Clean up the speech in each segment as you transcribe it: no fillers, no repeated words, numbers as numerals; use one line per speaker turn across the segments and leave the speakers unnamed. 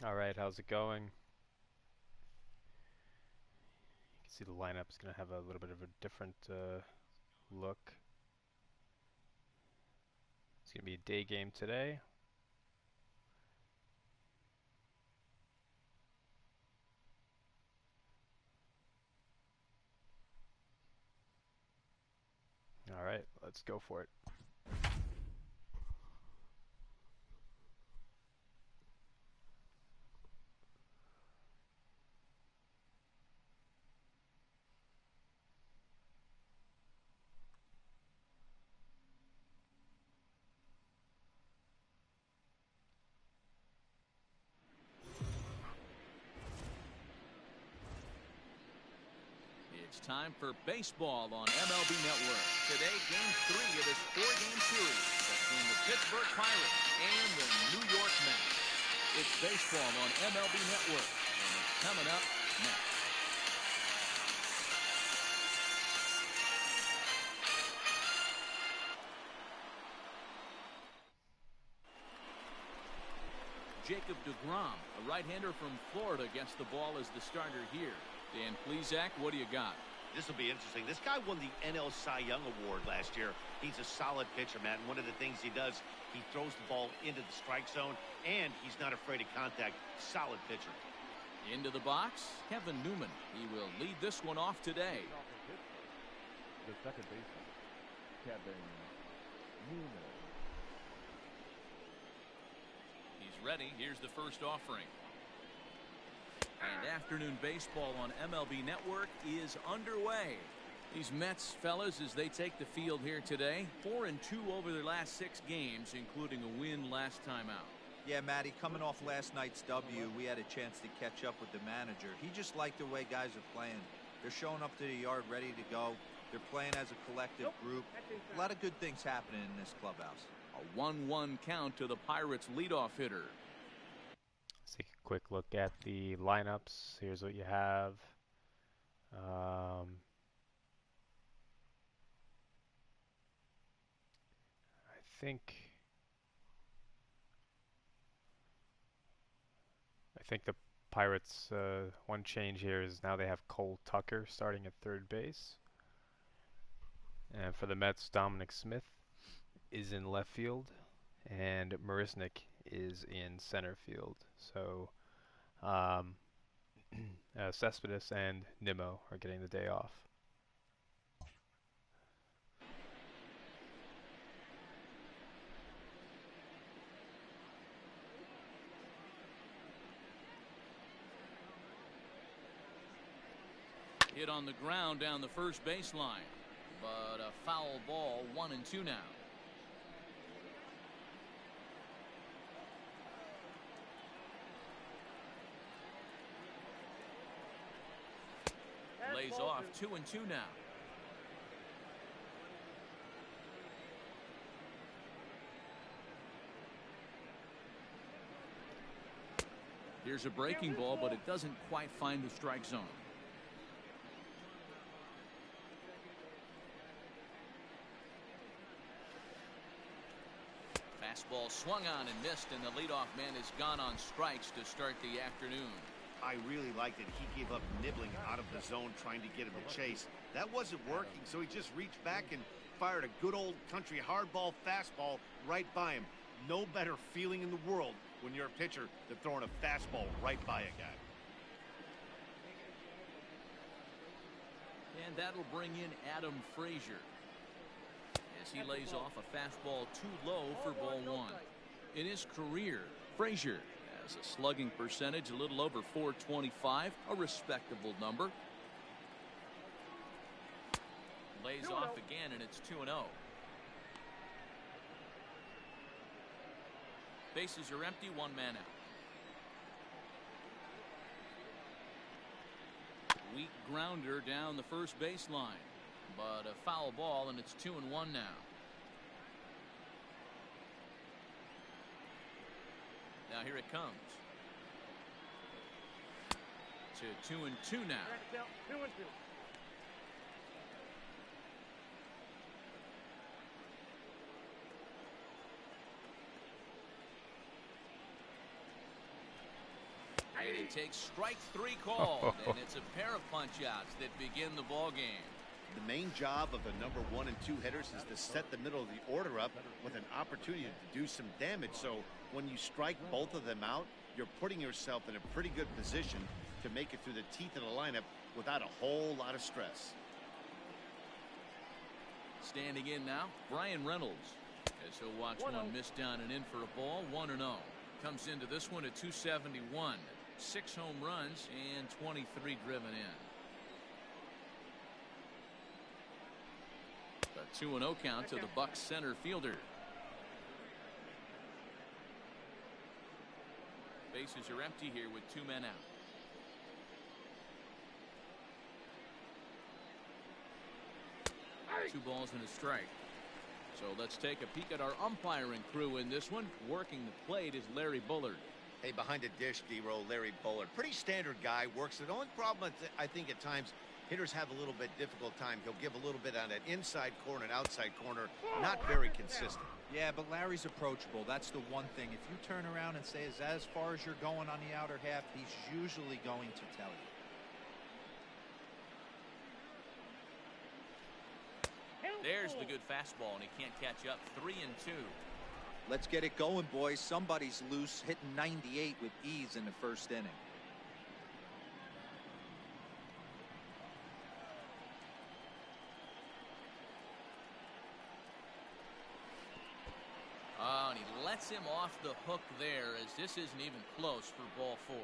All right, how's it going? You can see the lineup is going to have a little bit of a different look. It's going to be a day game today. All right, let's go for it.
It's time for baseball on MLB Network. Today, Game 3 of this 4-game series between the Pittsburgh Pirates and the New York Mets. It's baseball on MLB Network, and it's coming up next. Jacob deGrom, a right-hander from Florida, gets the ball as the starter here. Dan Plesac, what do you got?
This will be interesting. This guy won the NL Cy Young Award last year. He's a solid pitcher, Matt. And one of the things he does, he throws the ball into the strike zone, and he's not afraid of contact. Solid pitcher.
Into the box, Kevin Newman. He will lead this one off today.
The second baseman, Kevin Newman.
He's ready. Here's the first offering. And afternoon baseball on MLB Network is underway. These Mets fellas, as they take the field here today, 4-2 over their last 6 games, including a win last time out.
Yeah, Matty, coming off last night's W, we had a chance to catch up with the manager. He just liked the way guys are playing. They're showing up to the yard ready to go. They're playing as a collective group. A lot of good things happening in this clubhouse.
A 1-1 count to the Pirates' leadoff hitter.
Let's take a quick look at the lineups. Here's what you have. I think the Pirates, one change here is now they have Cole Tucker starting at third base. And for the Mets, Dominic Smith is in left field, and Marisnik is in center field. So Cespedes and Nimmo are getting the day off.
Hit on the ground down the first baseline, but a foul ball, 1-2 now. Lays off, 2-2 now. Here's a breaking ball, but it doesn't quite find the strike zone. Fastball swung on and missed, and the leadoff man is gone on strikes to start the afternoon.
I really liked it. He gave up nibbling out of the zone trying to get him to chase. That wasn't working, so he just reached back and fired a good old country hardball fastball right by him. No better feeling in the world when you're a pitcher than throwing a fastball right by a guy.
And that'll bring in Adam Frazier as he lays off a fastball too low for ball 1. In his career, Frazier has a slugging percentage a little over .425, a respectable number. Lays off again, and it's 2-0. Bases are empty, 1 man out. Weak grounder down the first baseline, but a foul ball, and it's 2-1 now. Now here it comes. To 2-2 now.
2-2.
And he takes strike 3 called, and it's a pair of punch-outs that begin the ball game.
The main job of the number 1 and 2 hitters is to set the middle of the order up with an opportunity to do some damage. So when you strike both of them out, you're putting yourself in a pretty good position to make it through the teeth of the lineup without a whole lot of stress.
Standing in now, Brian Reynolds, as he'll watch one miss down and in for a ball. 1-0. Comes into this one at 271. 6 home runs and 23 driven in. A 2-0 count to the Bucs center fielder. Bases are empty here with 2 men out. Two balls and a strike. So let's take a peek at our umpiring crew in this one. Working the plate is Larry Bullard.
Hey, behind the dish, D-Roll, Larry Bullard. Pretty standard guy, works it. The only problem I think at times hitters have a little bit difficult time. He'll give a little bit on that inside corner and outside corner. Not very consistent.
Yeah, but Larry's approachable. That's the one thing. If you turn around and say, as far as you're going on the outer half, he's usually going to tell you.
There's the good fastball, and he can't catch up. 3-2.
Let's get it going, boys. Somebody's loose, hitting 98 with ease in the first inning.
Oh, and he lets him off the hook there, as this isn't even close for ball 4.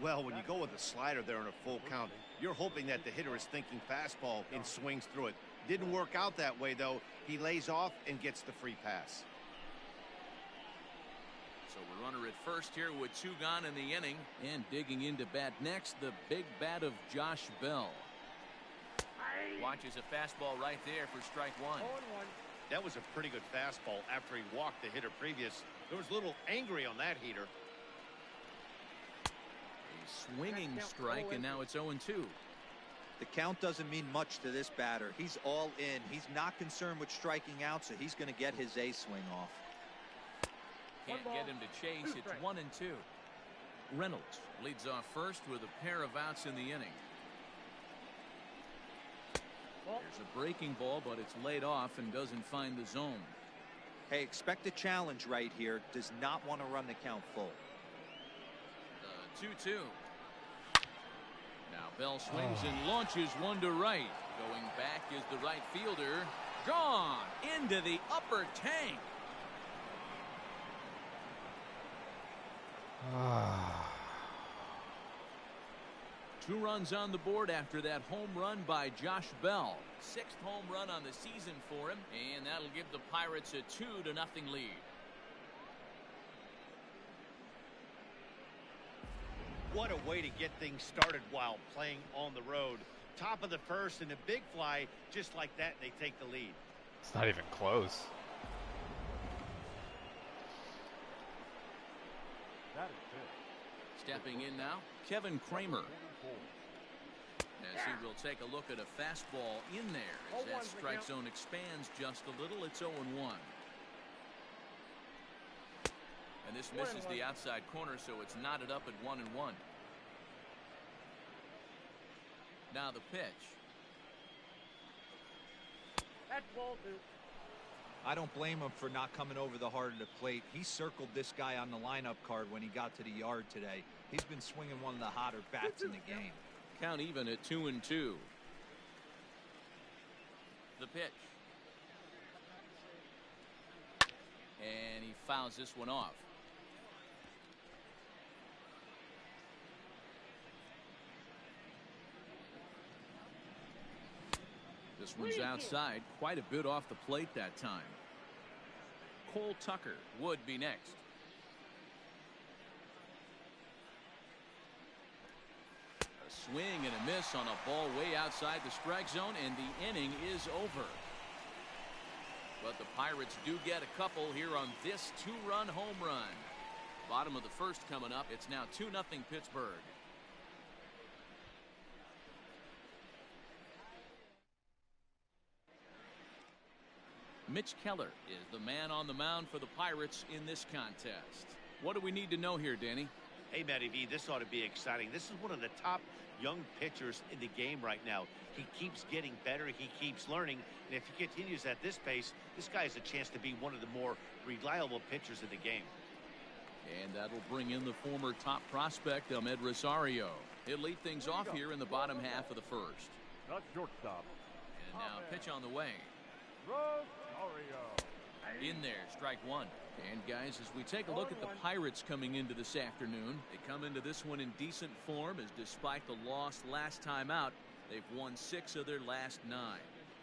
Well, when you go with a slider there in a full count, you're hoping that the hitter is thinking fastball and swings through it. Didn't work out that way, though. He lays off and gets the free pass.
So we're runner at first here with 2 gone in the inning. And digging into bat next, the big bat of Josh Bell. Watches a fastball right there for strike 1.
That was a pretty good fastball after he walked the hitter previous. There was a little angry on that heater.
A swinging strike, and now it's 0-2.
The count doesn't mean much to this batter. He's all in. He's not concerned with striking out, so he's going to get his A swing off.
Can't get him to chase. It's 1-2. Reynolds leads off first with a pair of outs in the inning. There's a breaking ball, but it's laid off and doesn't find the zone.
Hey, expect a challenge right here. Does not want to run the count full.
2-2. Now Bell swings and launches one to right. Going back is the right fielder. Gone into the upper tank. Two runs on the board after that home run by Josh Bell. 6th home run on the season for him, and that'll give the Pirates a 2-0 lead.
What a way to get things started while playing on the road. Top of the first and a big fly, just like that, they take the lead.
It's not even close.
That is it.
Stepping in now, Kevin Kramer. As he will take a look at a fastball in there as that strike zone expands just a little. It's 0-1. And this misses the outside corner, so it's knotted up at 1-1. Now the pitch.
That's ball 2.
I don't blame him for not coming over the heart of the plate. He circled this guy on the lineup card when he got to the yard today. He's been swinging one of the hotter bats in the game.
Count even at 2-2. The pitch. And he fouls this one off. This one's outside, quite a bit off the plate that time. Cole Tucker would be next. A swing and a miss on a ball way outside the strike zone, and the inning is over. But the Pirates do get a couple here on this 2-run home run. Bottom of the first coming up. It's now 2-0 Pittsburgh. Mitch Keller is the man on the mound for the Pirates in this contest. What do we need to know here, Danny?
Hey, Matty V, this ought to be exciting. This is one of the top young pitchers in the game right now. He keeps getting better. He keeps learning. And if he continues at this pace, this guy has a chance to be one of the more reliable pitchers in the game.
And that'll bring in the former top prospect, Ahmed Rosario. He'll lead things off here in the bottom half of the first.
Not shortstop.
And now pitch on the way.
Rosario.
In there, strike one. And guys, as we take a look at the Pirates coming into this afternoon, they come into this one in decent form, as despite the loss last time out, they've won 6 of their last 9.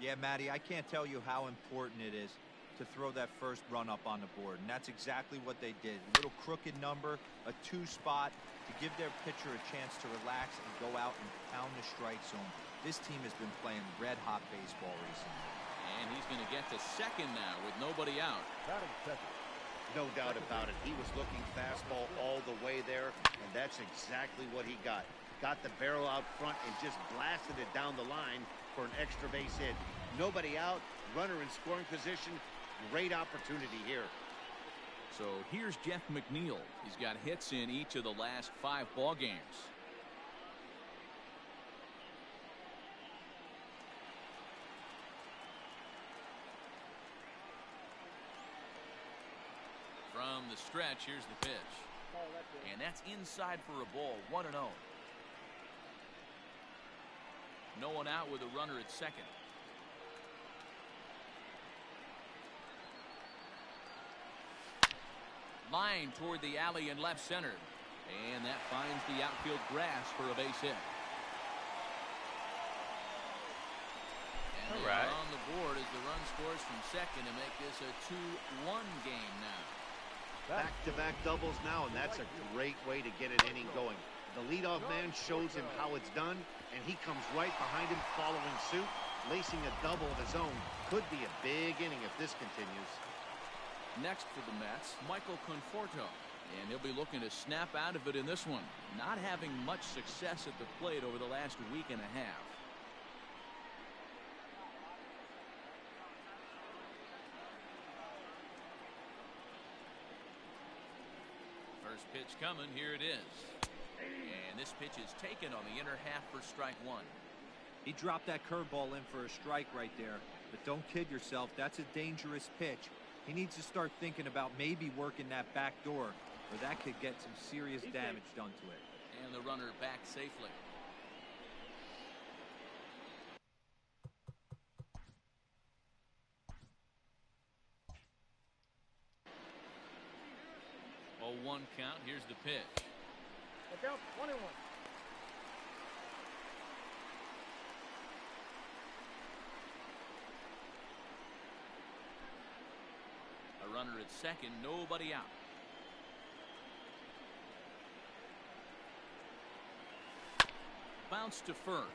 Yeah, Matty, I can't tell you how important it is to throw that first run up on the board, and that's exactly what they did. A little crooked number, a 2 spot to give their pitcher a chance to relax and go out and pound the strike zone. This team has been playing red-hot baseball recently.
And he's going to get to second now with nobody out.
Batting second.
No doubt about it. He was looking fastball all the way there, and that's exactly what he got. Got the barrel out front and just blasted it down the line for an extra base hit. Nobody out, runner in scoring position. Great opportunity here.
So here's Jeff McNeil. He's got hits in each of the last 5 ball games. From the stretch, here's the pitch. And that's inside for a ball, 1-0. No one out with a runner at second. Line toward the alley in left center. And that finds the outfield grass for a base hit. And they are on the board as the run scores from second to make this a 2-1 game now.
Back-to-back doubles now, and that's a great way to get an inning going. The leadoff man shows him how it's done, and he comes right behind him following suit, lacing a double of his own. Could be a big inning if this continues.
Next for the Mets, Michael Conforto. And he'll be looking to snap out of it in this one. Not having much success at the plate over the last week and a half. First pitch coming, here it is. And this pitch is taken on the inner half for strike one.
He dropped that curveball in for a strike right there. But don't kid yourself, that's a dangerous pitch. He needs to start thinking about maybe working that back door, or that could get some serious damage done to it.
And the runner back safely. Oh, 1 count. Here's the pitch.
Look out, 21.
A runner at second, nobody out. Bounce to first.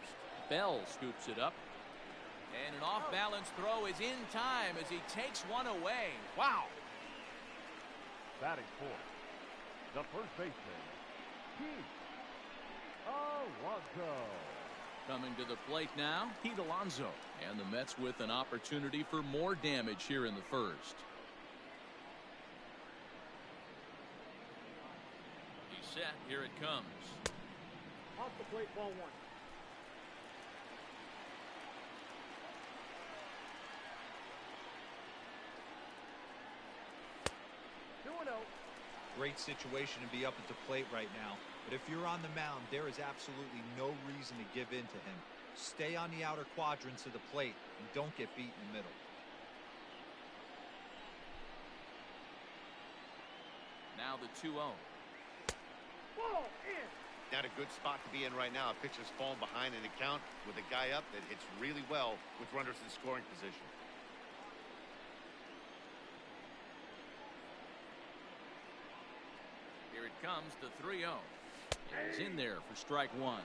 Bell scoops it up. And an off-balance throw is in time as he takes one away. Wow.
Batting fourth. The first baseman, Pete Alonso.
Coming to the plate now, Pete Alonso. And the Mets with an opportunity for more damage here in the first. He's set. Here it comes.
Off the plate, ball 1.
Great situation to be up at the plate right now. But if you're on the mound, there is absolutely no reason to give in to him. Stay on the outer quadrants of the plate and don't get beat in the middle.
Now the 2-0.
Ball in.
Not a good spot to be in right now. A pitcher's falling behind in the count with a guy up that hits really well with runners in scoring position.
Here it comes, the 3-0. He's in there for strike one.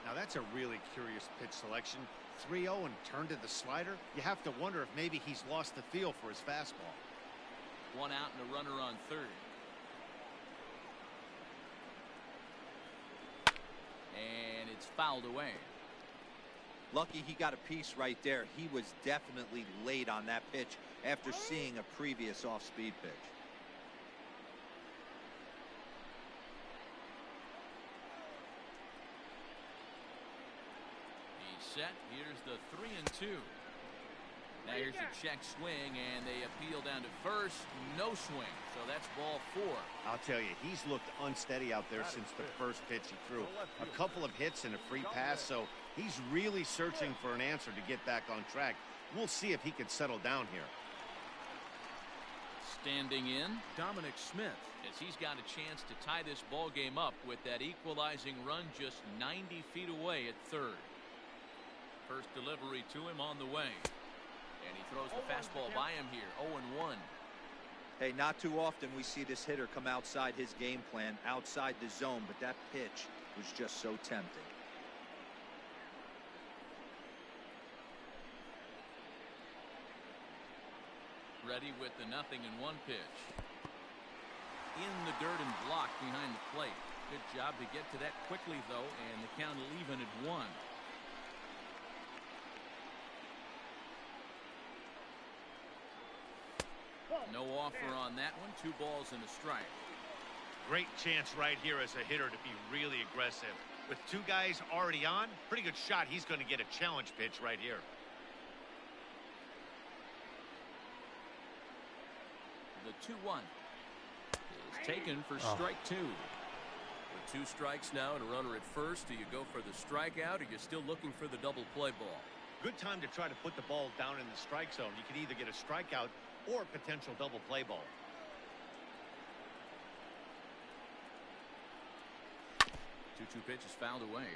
Now that's a really curious pitch selection. 3-0 and turned to the slider. You have to wonder if maybe he's lost the feel for his fastball.
One out and a runner on third. And it's fouled away.
Lucky he got a piece right there. He was definitely late on that pitch after seeing a previous off-speed pitch.
set. Here's the 3-2. Now here's a check swing, and they appeal down to first. No swing, so that's ball 4.
I'll tell you, he's looked unsteady out there since the first pitch he threw. A couple of hits and a free pass, so he's really searching for an answer to get back on track. We'll see if he can settle down here.
Standing in, Dominic Smith, as he's got a chance to tie this ball game up with that equalizing run just 90 feet away at third. First delivery to him on the way. And he throws the fastball by him here, 0-1.
Hey, not too often we see this hitter come outside his game plan, outside the zone, but that pitch was just so tempting.
Ready with the 0-1 pitch. In the dirt and blocked behind the plate. Good job to get to that quickly, though, and the count will even at 1. No offer on that one. 2 balls and a strike.
Great chance right here as a hitter to be really aggressive. With 2 guys already on, pretty good shot. He's going to get a challenge pitch right here.
The 2-1 is taken for strike 2. With 2 strikes now and a runner at first, do you go for the strikeout, or you're still looking for the double play ball?
Good time to try to put the ball down in the strike zone. You can either get a strikeout or a potential double play ball.
2-2 pitch is fouled away.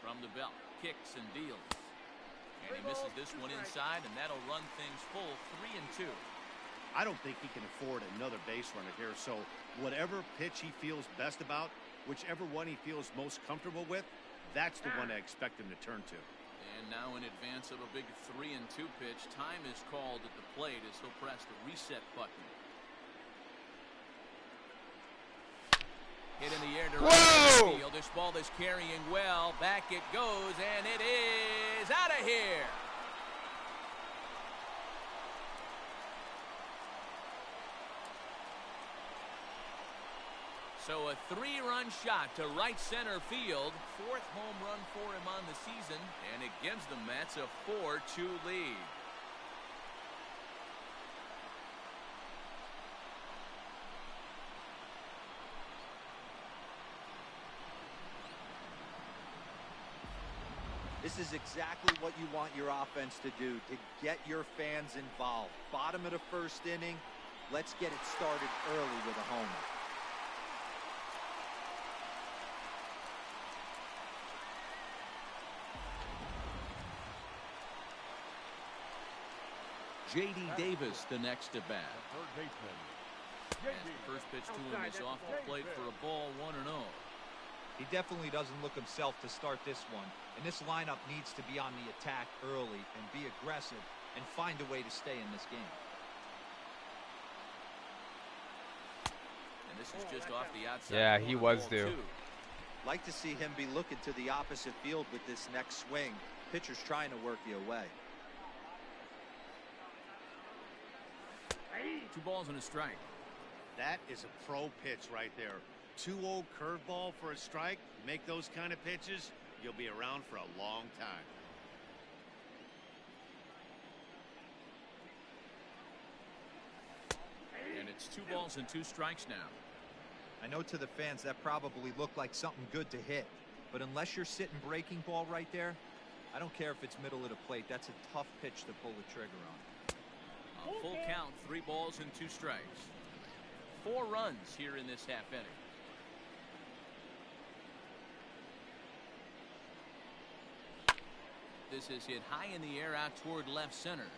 From the belt, kicks and deals. And he misses this one inside, and that'll run things full 3-2.
I don't think he can afford another base runner here, so whatever pitch he feels best about, whichever one he feels most comfortable with, that's the one I expect him to turn to.
And now in advance of a big 3-2 pitch, time is called at the plate as he'll press the reset button. Hit in the air to right field. This ball is carrying well. Back it goes, and it is out of here. So a 3-run shot to right center field. 4th home run for him on the season, and it gives the Mets a 4-2 lead.
This is exactly what you want your offense to do, to get your fans involved. Bottom of the 1st inning, let's get it started early with a homer.
J.D. Davis, the next at bat.
Third baseman.
The first pitch to him is off the plate for a ball, 1-0.
He definitely doesn't look himself to start this one, and this lineup needs to be on the attack early and be aggressive and find a way to stay in this game.
And this is just off the outside.
Yeah, he was due.
Like to see him be looking to the opposite field with this next swing. Pitcher's trying to work you away.
2 balls and a strike.
That is a pro pitch right there. 2-0 curveball for a strike. Make those kind of pitches, you'll be around for a long time.
And it's 2 balls and 2 strikes now.
I know to the fans that probably looked like something good to hit, but unless you're sitting breaking ball right there, I don't care if it's middle of the plate. That's a tough pitch to pull the trigger on.
A full count, 3 balls and 2 strikes. 4 runs here in this half inning. This is hit high in the air out toward left center.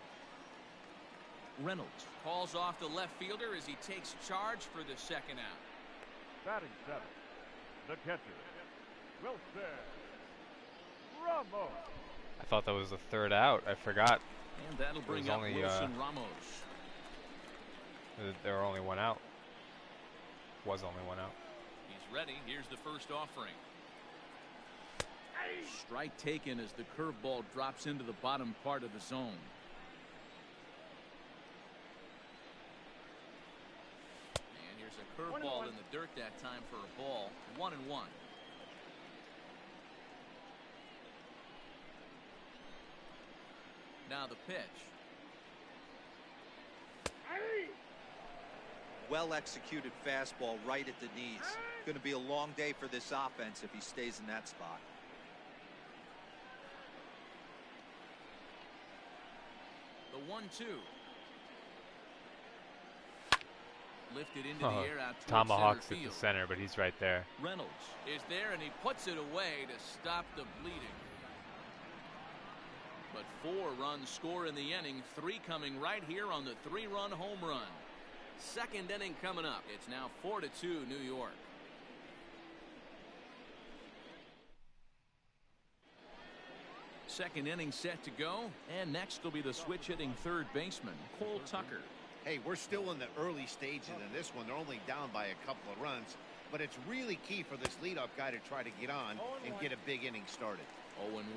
Reynolds calls off the left fielder as he takes charge for the 2nd out.
Batting 7th, the catcher, Wilson Ramos.
I thought that was the 3rd out. I forgot.
And that'll bring up
only,
Wilson Ramos.
There were only 1 out. Was only 1 out.
He's ready. Here's the first offering. Strike taken as the curveball drops into the bottom part of the zone. dirt that time for a ball. 1-1. Now the pitch.
Well executed fastball right at the knees. Going to be a long day for this offense if he stays in that spot.
The 1-2. Lifted into the air out towards
Tomahawks
center
at
field.
the center, but he's right there.
Reynolds is there, and he puts it away to stop the bleeding. But 4 runs score in the inning, 3 coming right here on the 3-run home run. Second inning coming up. It's now 4-2 New York. Second inning set to go, and next will be the switch hitting third baseman, Cole Tucker.
Hey, we're still in the early stages in this one. They're only down by a couple of runs, but it's really key for this leadoff guy to try to get on and get a big inning started.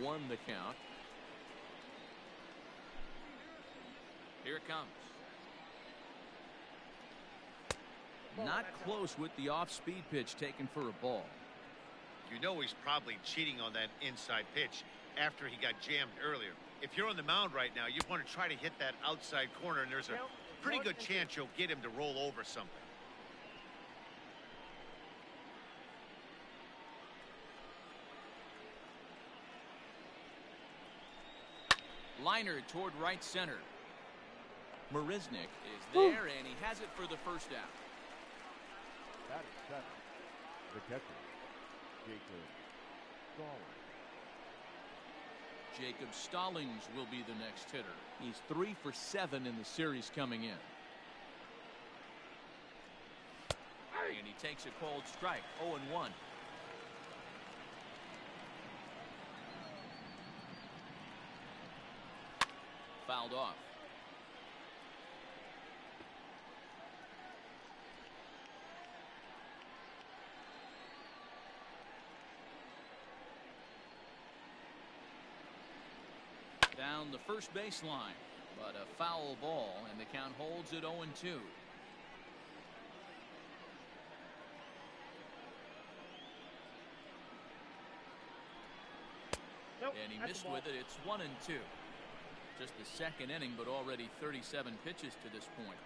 0-1 the count. Here it comes. Not close with the off-speed pitch taken for a ball.
You know he's probably cheating on that inside pitch after he got jammed earlier. If you're on the mound right now, you want to try to hit that outside corner, and there's a pretty good chance you'll get him to roll over something.
Liner toward right center. Marisnik is there, and he has it for the first out.
Batting seventh, the catcher, Jacob Stallings.
Jacob Stallings will be the next hitter. He's 3 for 7 in the series coming in. And he takes a cold strike. 0-1. Fouled off. Down the first baseline, but a foul ball, and the count holds at 0-2. And he missed with it. It's 1-2. Just the second inning, but already 37 pitches to this point.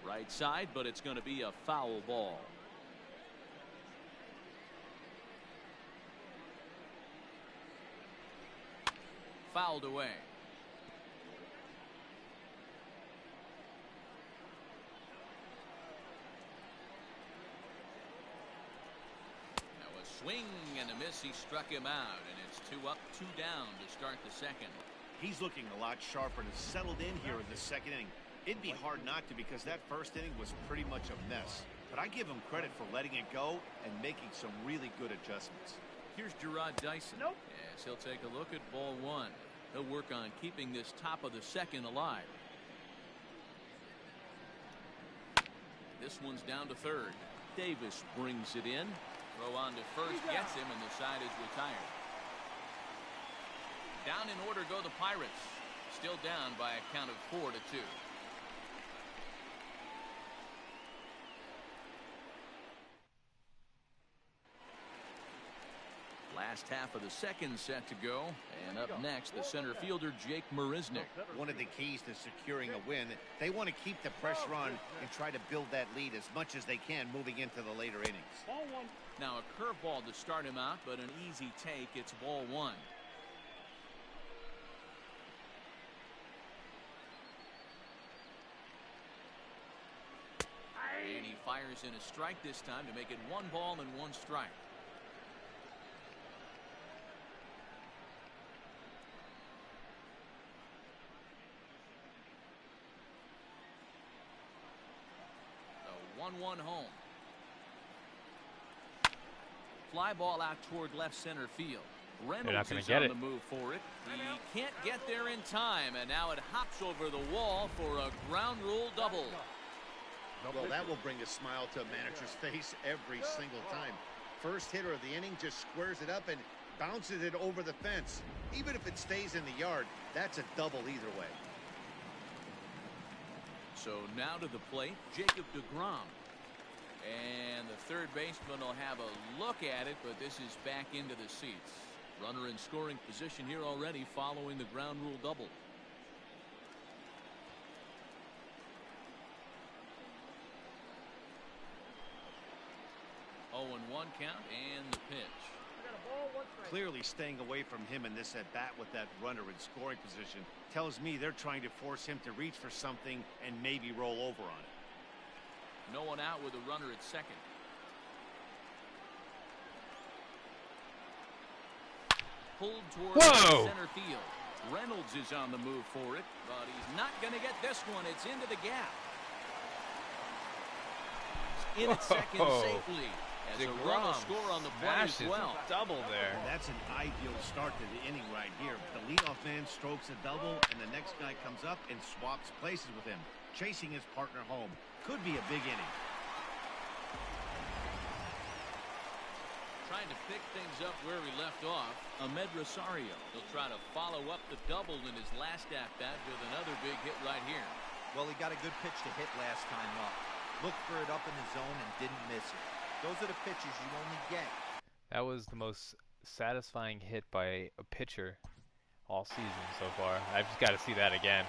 Right side, but it's going to be a foul ball. Fouled away. Now a swing and a miss. He struck him out, and it's 2 up, 2 down to start the second.
He's looking a lot sharper and has settled in here in the second inning. It'd be hard not to, because that first inning was pretty much a mess. But I give him credit for letting it go and making some really good adjustments.
Here's Gerard Dyson.
Nope.
Yes, he'll take a look at ball 1. He'll work on keeping this top of the second alive. This one's down to third. Davis brings it in. Throw on to first, gets him, and the side is retired. Down in order go the Pirates. Still down by a count of 4-2. Last half of the second set to go, and up next the center fielder Jake Marisnik.
One of the keys to securing a win, they want to keep the pressure on and try to build that lead as much as they can moving into the later innings.
Ball 1.
Now a curveball to start him out, but an easy take. It's ball 1. And he fires in a strike this time to make it 1 ball and 1 strike. The 1-1 home. Fly ball out toward left center field. Reynolds is on the move for it. He can't get there in time, and now it hops over the wall for a ground rule double.
Well, that will bring a smile to a manager's face every single time. First hitter of the inning just squares it up and bounces it over the fence. Even if it stays in the yard, that's a double either way.
So now to the plate, Jacob deGrom. And the third baseman will have a look at it, but this is back into the seats. Runner in scoring position here already following the ground rule double. 0-1 count and the pitch.
Clearly staying away from him in this at bat with that runner in scoring position tells me they're trying to force him to reach for something and maybe roll over on it.
No one out with a runner at second. Pulled towards center field. Reynolds is on the move for it, but he's not going to get this one. It's into the gap. In at second safely. As a run will score on the play as well.
Double there.
That's an ideal start to the inning right here. The leadoff man strokes a double, and the next guy comes up and swaps places with him, chasing his partner home. Could be a big inning.
Trying to pick things up where he left off, Ahmed Rosario. He'll try to follow up the double in his last at-bat with another big hit right here.
Well, he got a good pitch to hit last time up. Looked for it up in the zone and didn't miss it. Those are the pitches you only get.
That was the most satisfying hit by a pitcher all season so far. I've just got to see that again.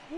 Woo.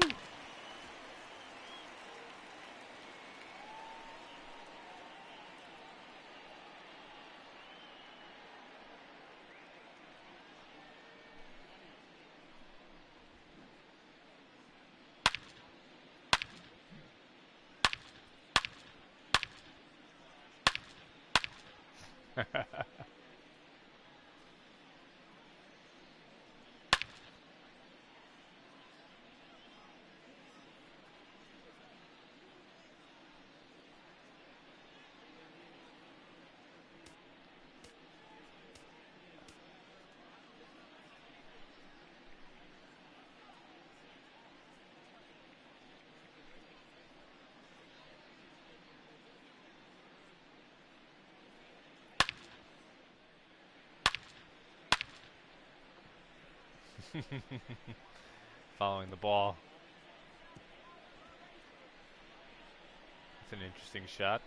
Following the ball. It's an interesting shot.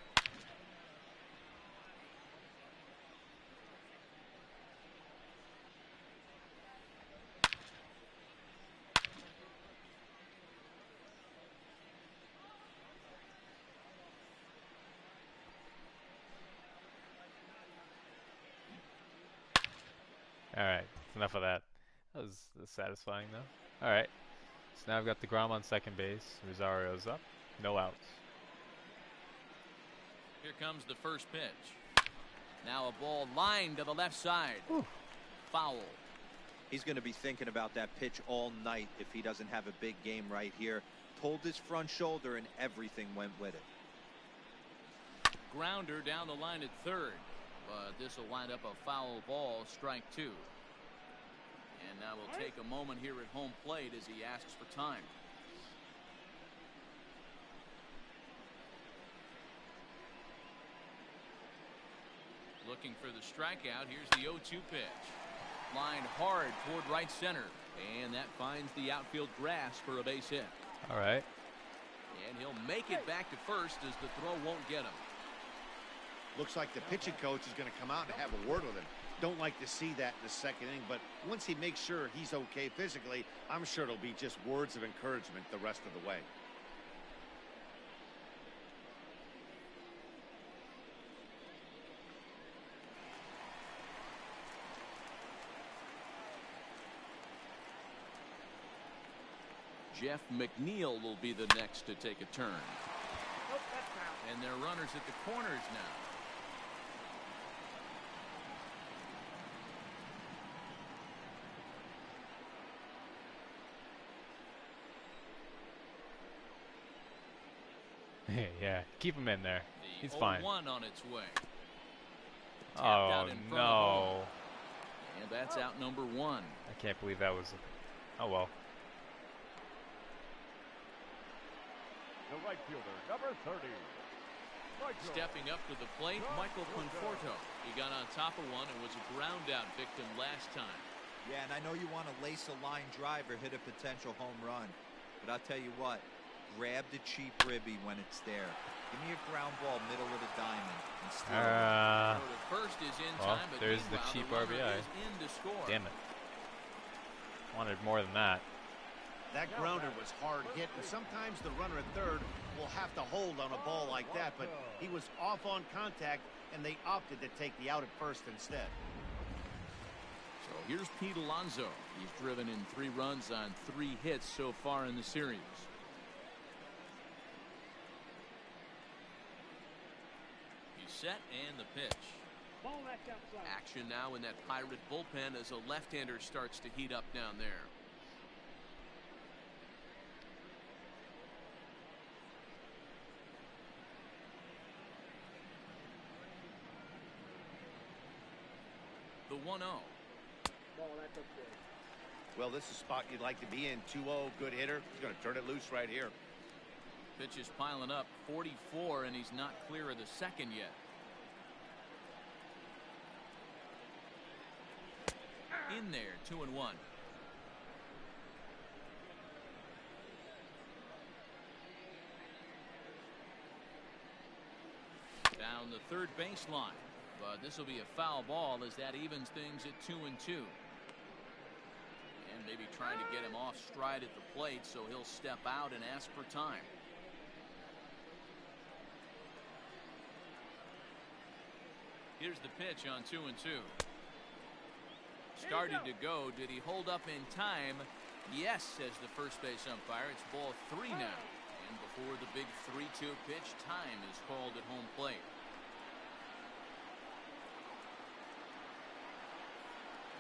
Alright, enough of that. That was satisfying though. Alright, so now I've got deGrom on second base. Rosario's up. No outs.
Here comes the first pitch. Now a ball lined to the left side.
Whew.
Foul.
He's going to be thinking about that pitch all night if he doesn't have a big game right here. Pulled his front shoulder and everything went with it.
Grounder down the line at third. But this will wind up a foul ball, strike two. And now we'll take a moment here at home plate as he asks for time. Looking for the strikeout. Here's the 0-2 pitch. Lined hard toward right center. And that finds the outfield grass for a base hit.
All right.
And he'll make it back to first as the throw won't get him.
Looks like the pitching coach is going to come out and have a word with him. Don't like to see that in the second inning, but once he makes sure he's okay physically, I'm sure it'll be just words of encouragement the rest of the way.
Jeff McNeil will be the next to take a turn. And their runners at the corners now.
Yeah, keep him in there.
The
He's fine.
0-1 on its way. Tapped
Oh
out in front of
no!
home. And that's out number one.
I can't believe that was. Oh well.
The right fielder, number 30. Michael.
Stepping up to the plate, Michael Conforto. He got on top of one and was a ground out victim last time.
Yeah, and I know you want to lace a line drive or hit a potential home run. But I'll tell you what, grab the cheap ribby when it's there. Give me a ground ball middle of the diamond and steal it.
So the first is in
Well,
time, but
there's the
meanwhile,
cheap
the runner
RBI.
is in to score.
Damn it. Wanted more than that.
That grounder was hard hit, and sometimes the runner at third will have to hold on a ball like that, but he was off on contact, and they opted to take the out at first instead.
So here's Pete Alonso. He's driven in 3 runs on 3 hits so far in the series. He's set, and the pitch.
Ball that's outside.
Action now in that Pirate bullpen as a left-hander starts to heat up down there. The 1-0.
Ball that's upstairs.
Well, this is a spot you'd like to be in. 2-0, good hitter. He's going to turn it loose right here.
Pitch is piling up, 44, and he's not clear of the second yet. In there, 2-1. Down the third baseline, but this will be a foul ball as that evens things at 2-2. And maybe trying to get him off stride at the plate, so he'll step out and ask for time. Here's the pitch on 2-2. Started to go. Did he hold up in time? Yes, says the first base umpire. It's ball 3 now. And before the big 3-2 pitch, time is called at home plate.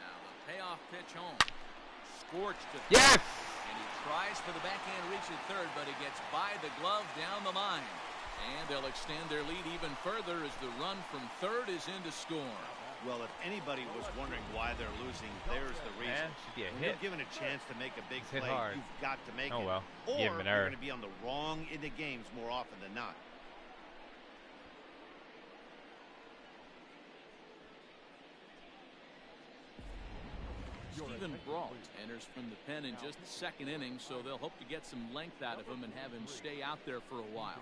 Now the payoff pitch home. Scorched to third.
Yes!
And he tries for the backhand reach at third, but he gets by the glove down the line. And they'll extend their lead even further as the run from third is in to score.
Well, if anybody was wondering why they're losing, there's the reason.
Man, should be a
When
hit.
you're given a chance to make a big
Hit
play,
hard.
you've got to make
Oh,
it.
well.
Or
Give him an
you're
error.
going to be on the wrong end of games more often than not.
Stephen Brault enters from the pen in just the second inning, so they'll hope to get some length out of him and have him stay out there for a while.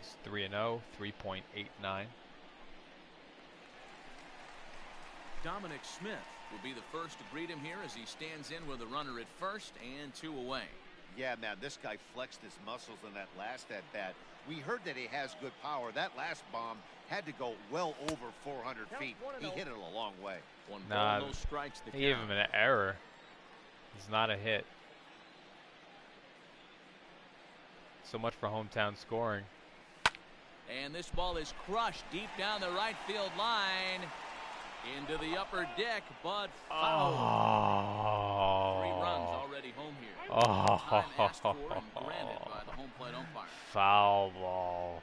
It's 3-0, 3.89.
Dominic Smith will be the first to greet him here as he stands in with a runner at first and 2 away.
Yeah, man, this guy flexed his muscles in that last at-bat. We heard that he has good power. That last bomb had to go well over 400 feet. He hit it a long way.
1
Nah,
ball, no strikes. The
They gave
count.
him an error. It's not a hit. So much for hometown scoring.
And this ball is crushed deep down the right field line into the upper deck, but foul.
Oh.
3 runs already home here.
Oh.
Time asked for and granted by the home plate umpire.
Foul ball.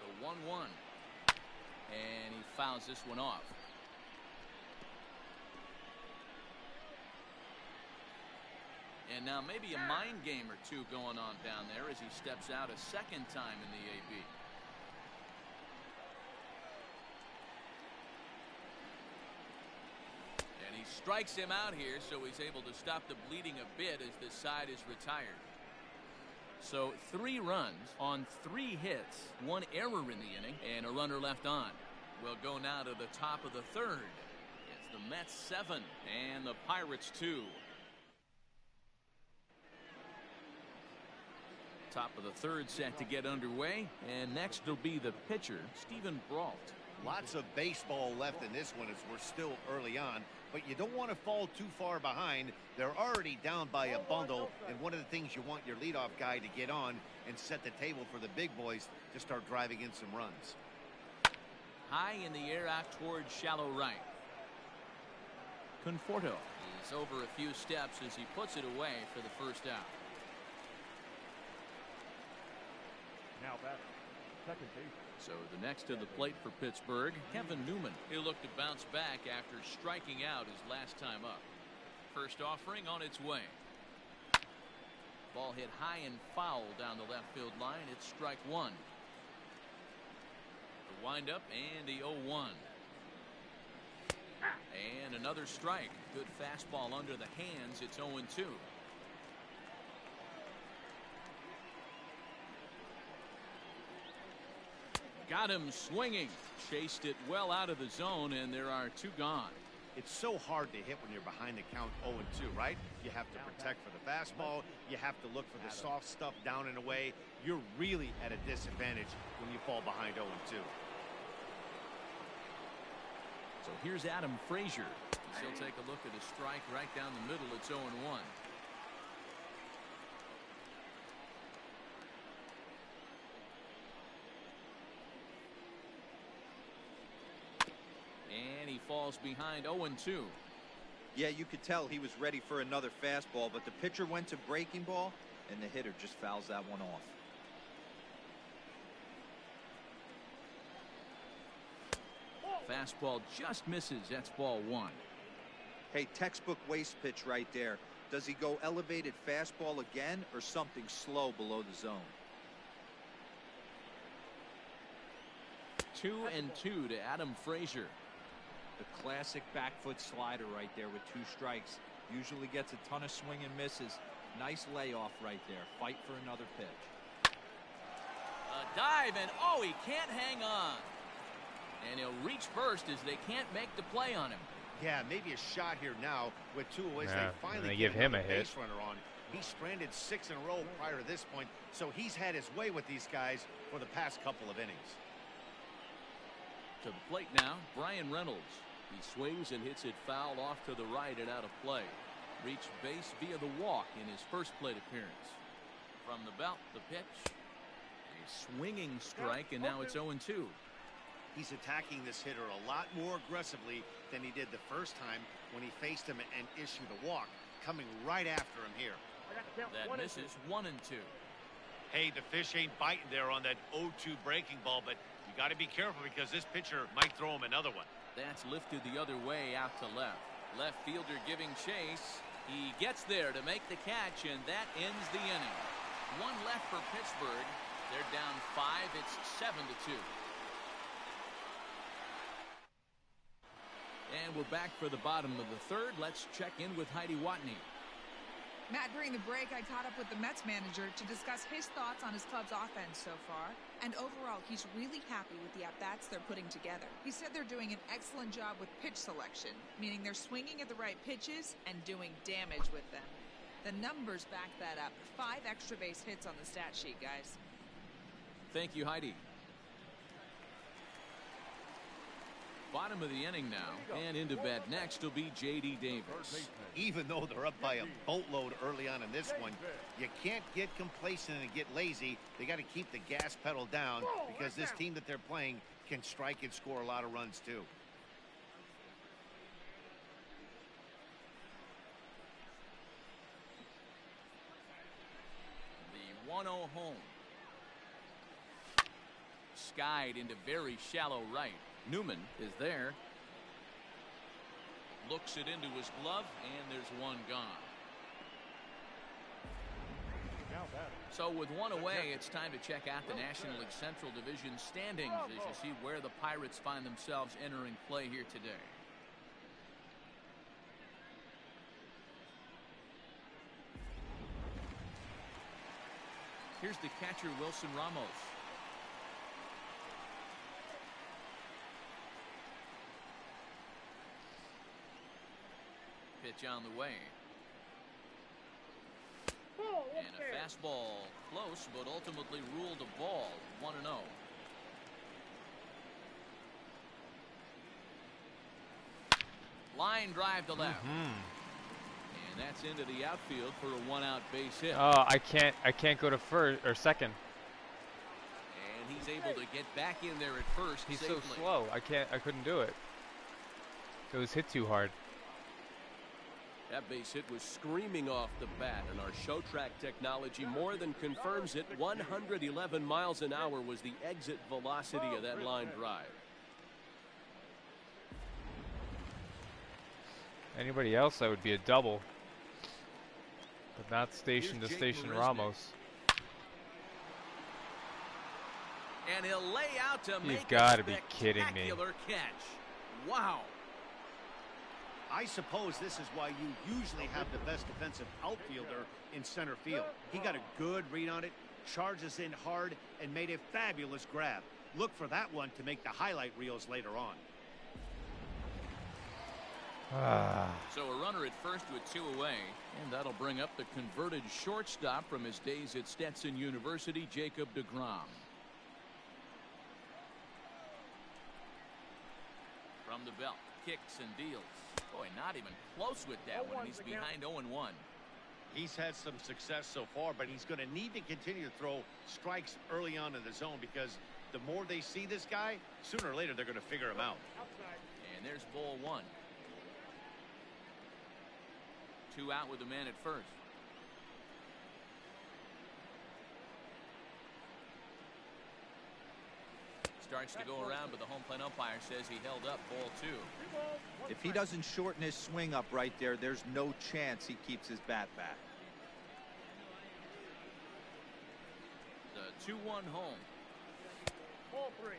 The 1-1. And he fouls this one off. And now maybe a mind game or two going on down there as he steps out a second time in the AB. And he strikes him out here, so he's able to stop the bleeding a bit as this side is retired. So 3 runs on 3 hits, 1 error in the inning, and a runner left on. We'll go now to the top of the third. It's the Mets 7 and the Pirates 2. Top of the third set to get underway, and next will be the pitcher, Stephen Brault.
Lots of baseball left in this one as we're still early on, but you don't want to fall too far behind. They're already down by a bundle, and one of the things you want your leadoff guy to get on and set the table for the big boys to start driving in some runs.
High in the air out towards shallow right. Conforto is over a few steps as he puts it away for the first out.
Now back, second base.
So the next to the plate for Pittsburgh, Kevin Newman. He'll look to bounce back after striking out his last time up. First offering on its way. Ball hit high and foul down the left field line. It's strike one. The windup and the 0-1. And another strike. Good fastball under the hands. It's 0-2. Got him swinging. Chased it well out of the zone, and there are two gone.
It's so hard to hit when you're behind the count 0-2, right? You have to protect for the fastball. You have to look for the soft stuff down and away. You're really at a disadvantage when you fall behind 0-2.
So here's Adam Frazier. He'll take a look at a strike right down the middle. It's 0-1. And he falls behind 0-2.
Yeah, you could tell he was ready for another fastball, but the pitcher went to breaking ball, and the hitter just fouls that one off.
Fastball just misses. That's ball one.
Hey, textbook waste pitch right there. Does he go elevated fastball again or something slow below the zone?
2-2 to Adam Frazier.
The classic back foot slider right there with two strikes. Usually gets a ton of swing and misses. Nice layoff right there. Fight for another pitch.
A dive, and oh, he can't hang on. And he'll reach first as they can't make the play on him.
Yeah, maybe a shot here now with two away.
Yeah,
They finally
they give him a hit.
base runner on. He's stranded 6 in a row prior to this point, so he's had his way with these guys for the past couple of innings.
To the plate now, Brian Reynolds. He swings and hits it foul off to the right and out of play. Reached base via the walk in his first plate appearance. From the belt, the pitch. A swinging strike, and now it's 0-2.
He's attacking this hitter a lot more aggressively than he did the first time when he faced him and issued a walk, coming right after him here.
That misses 1-2.
Hey, the fish ain't biting there on that 0-2 breaking ball, but you got to be careful because this pitcher might throw him another one.
That's lifted the other way out to left. Left fielder giving chase. He gets there to make the catch, and that ends the inning. One left for Pittsburgh. They're down 5. It's 7-2. And we're back for the bottom of the third. Let's check in with Heidi Watney.
Matt, during the break, I caught up with the Mets manager to discuss his thoughts on his club's offense so far. And overall, he's really happy with the at-bats they're putting together. He said they're doing an excellent job with pitch selection, meaning they're swinging at the right pitches and doing damage with them. The numbers back that up. 5 extra base hits on the stat sheet, guys.
Thank you, Heidi. Bottom of the inning now, and into bat next will be J.D. Davis.
Even though they're up by a boatload early on in this one, you can't get complacent and get lazy. They got to keep the gas pedal down because this team that they're playing can strike and score a lot of runs too.
The 1-0 home. Skied into very shallow right. Newman is there. Looks it into his glove, and there's one gone. So with one away, it's time to check out the National League Central Division standings as you see where the Pirates find themselves entering play here today. Here's the catcher, Wilson Ramos. Pitch on the way. And a fastball close, but ultimately ruled a ball. 1-0. Line drive to left. And that's into the outfield for a 1-out base hit.
Oh, I can't go to first or second.
And he's able to get back in there at first.
He's
safely.
so slow. I couldn't do it. It was hit too hard.
That base hit was screaming off the bat, and our show track technology more than confirms it. 111 miles an hour was the exit velocity of that line drive.
Anybody else, that would be a double. But not station to
Here's
station
Marisnick.
Ramos.
And he'll lay out to
You've
make
got
a
to be kidding me.
spectacular catch. Wow.
I suppose this is why you usually have the best defensive outfielder in center field. He got a good read on it, charges in hard, and made a fabulous grab. Look for that one to make the highlight reels later on.
So a runner at first with 2 away, and that'll bring up the converted shortstop from his days at Stetson University, Jacob deGrom. From the belt, kicks and deals. Boy, not even close with that one. He's behind 0-1.
He's had some success so far, but he's going to need to continue to throw strikes early on in the zone because the more they see this guy, sooner or later they're going to figure him out.
And there's ball 1. 2 out with the man at first. Starts to go around, but the home plate umpire says he held up ball 2.
If he doesn't shorten his swing up right there, there's no chance he keeps his bat back.
The 2-1 home.
Ball 3.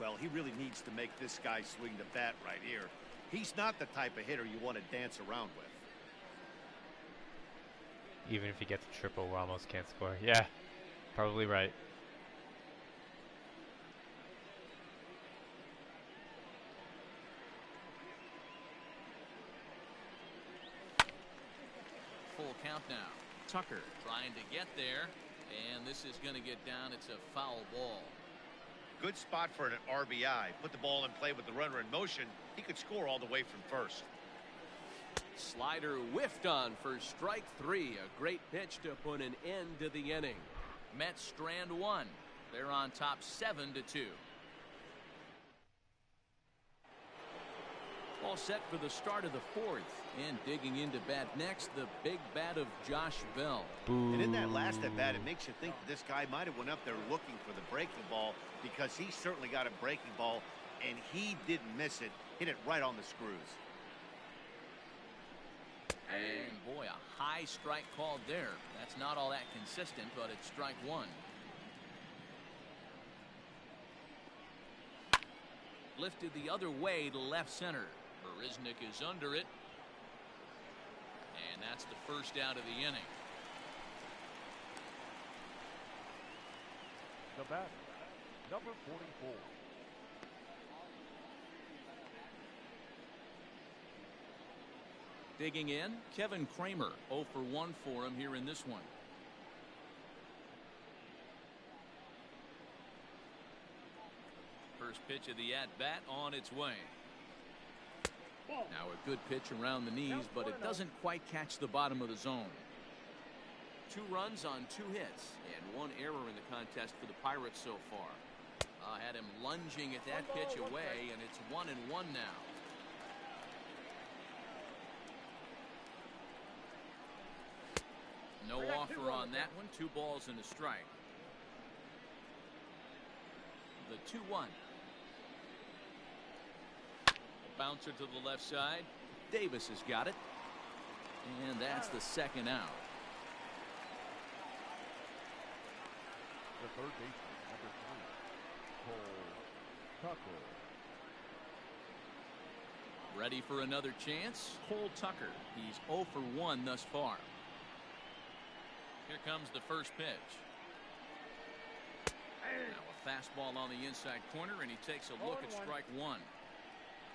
Well, he really needs to make this guy swing the bat right here. He's not the type of hitter you want to dance around with.
Even if he gets a triple, Ramos can't score. Yeah, probably right.
Full count now. Tucker trying to get there, and this is going to get down. It's a foul ball.
Good spot for an RBI. Put the ball in play with the runner in motion. He could score all the way from first.
Slider whiffed on for strike 3. A great pitch to put an end to the inning.
Mets strand 1. They're on top 7-2. All set for the start of the 4th. And digging into bat next, the big bat of Josh Bell.
Boo.
And in that last at bat, it makes you think that this guy might have went up there looking for the breaking ball because he certainly got a breaking ball, and he didn't miss it. Hit it right on the screws.
And boy, a high strike called there. That's not all that consistent, but it's strike 1. Lifted the other way to left center. Marisnick is under it. And that's the first out of the inning.
The batter, number 44.
Digging in, Kevin Kramer. 0 for 1 for him here in this one. First pitch of the at-bat on its way. Now a good pitch around the knees, but it doesn't quite catch the bottom of the zone. 2 runs on 2 hits, and 1 error in the contest for the Pirates so far. Had him lunging at that pitch away, and it's 1-1 now. No offer on that one. 2 balls and a strike. The 2-1. Bouncer to the left side. Davis has got it. And that's the second out.
The third baseman, number 3, Cole Tucker.
Ready for another chance? Cole Tucker. He's 0 for 1 thus far. Here comes the first pitch. Now a fastball on the inside corner, and he takes a look at strike 1.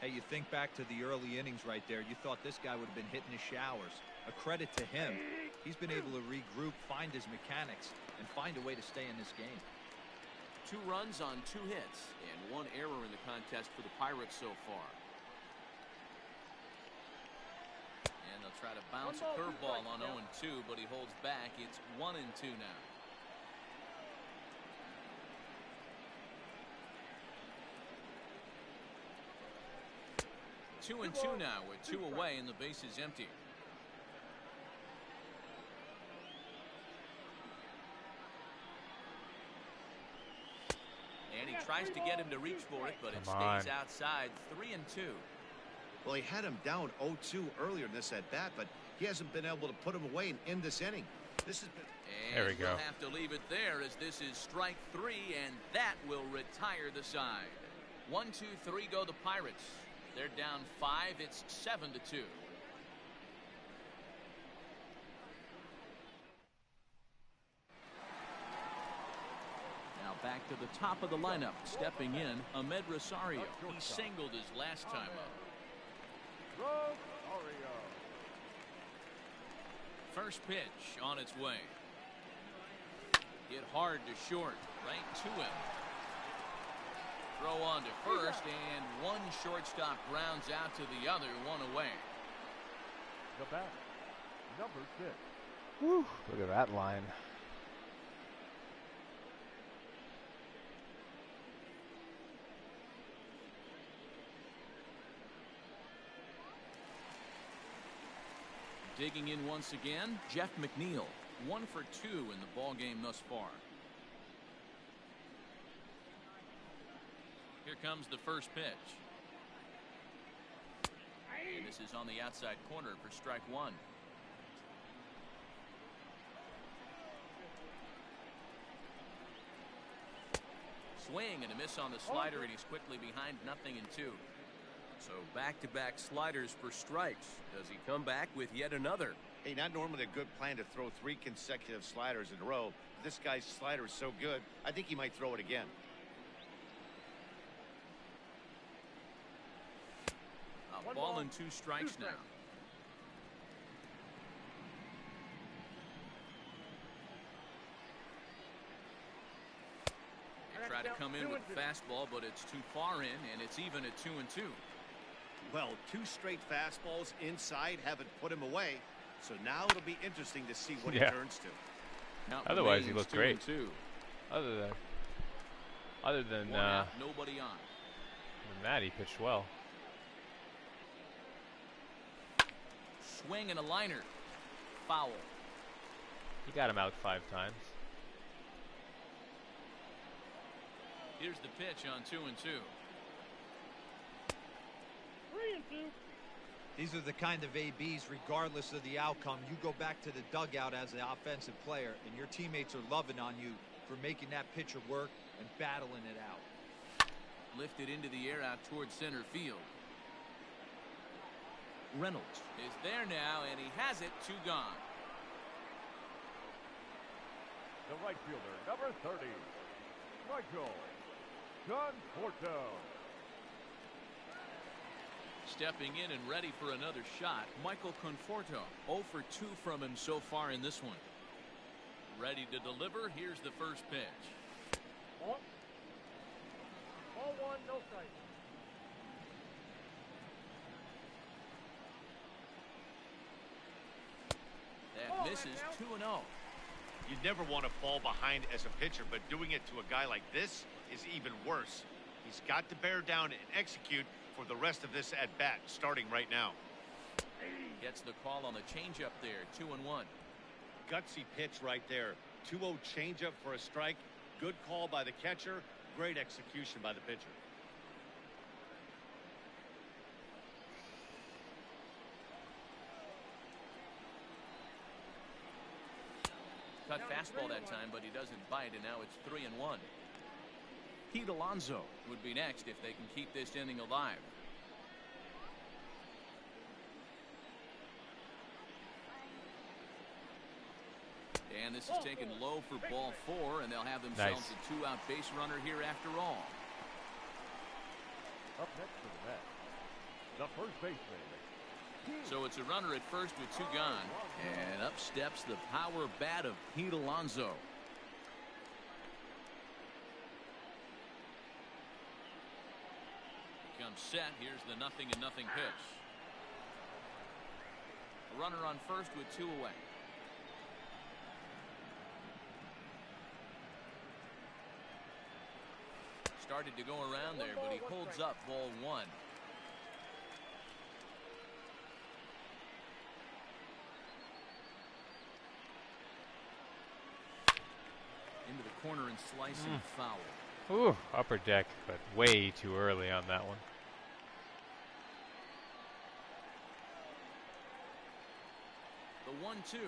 Hey, you think back to the early innings right there. You thought this guy would have been hitting his showers. A credit to him. He's been able to regroup, find his mechanics, and find a way to stay in this game.
2 runs on 2 hits, and 1 error in the contest for the Pirates so far. And they'll try to bounce a curveball on 0-2, but he holds back. It's 1-2 now. Two and 2 now with 2 away and the base is empty. And he tries to get him to reach for it, but it stays outside. 3-2.
Well, he had him down 0-2 earlier in this at-bat, but he hasn't been able to put him away and end this inning. This has been...
There we go.
We'll have to leave it there as this is strike 3, and that will retire the side. 1, 2, 3 go the Pirates. They're down 5. It's 7-2. Now back to the top of the lineup. Stepping in, Ahmed Rosario. He singled his last time up.
Rosario.
First pitch on its way. Hit hard to short, right to him. Throw on to first, and one shortstop grounds out to the other, one away.
The bat, number 6.
Whew, look at that line.
Digging in once again, Jeff McNeil. 1 for 2 in the ball game thus far. Here comes the first pitch. And this is on the outside corner for strike 1. Swing and a miss on the slider, and he's quickly behind 0-2. So back-to-back sliders for strikes. Does he come back with yet another?
Hey, not normally a good plan to throw 3 consecutive sliders in a row. This guy's slider is so good, I think he might throw it again.
A ball and 2 strikes now. They try to come in with a fastball, but it's too far in, and it's even at 2-2.
Well, 2 straight fastballs inside haven't put him away. So now it'll be interesting to see what he turns to.
Count
Otherwise, he looked great.
2-2.
Other than
nobody on.
that, he pitched well.
Swing and a liner. Foul.
He got him out 5 times.
Here's the pitch on 2-2.
3-2.
These are the kind of ABs, regardless of the outcome, you go back to the dugout as an offensive player, and your teammates are loving on you for making that pitcher work and battling it out.
Lifted into the air out towards center field. Reynolds is there now, and he has it. 2 gone.
The right fielder, number 30, Michael Conforto.
Stepping in and ready for another shot, Michael Conforto. 0 for 2 from him so far in this one. Ready to deliver. Here's the first pitch.
Ball 1, no strike.
That misses. 2-0.
You never want to fall behind as a pitcher, but doing it to a guy like this is even worse. He's got to bear down and execute for the rest of this at-bat, starting right now.
Gets the call on the changeup there. 2-1.
Gutsy pitch right there. 2-0 changeup for a strike. Good call by the catcher. Great execution by the pitcher.
Cut fastball that time, but he doesn't bite, and now it's 3-1. Pete Alonso would be next if they can keep this inning alive. And this is taken low for ball 4, and they'll have themselves a 2-out base runner here after all.
Up next to the bat, the first baseman.
So it's a runner at first with 2 gone, and up steps the power bat of Pete Alonso. Comes set. Here's the 0-0 pitch. A runner on first with 2 away. Started to go around there, but he holds up ball 1. Into the corner and slicing foul.
Ooh, upper deck, but way too early on that one.
The 1-2.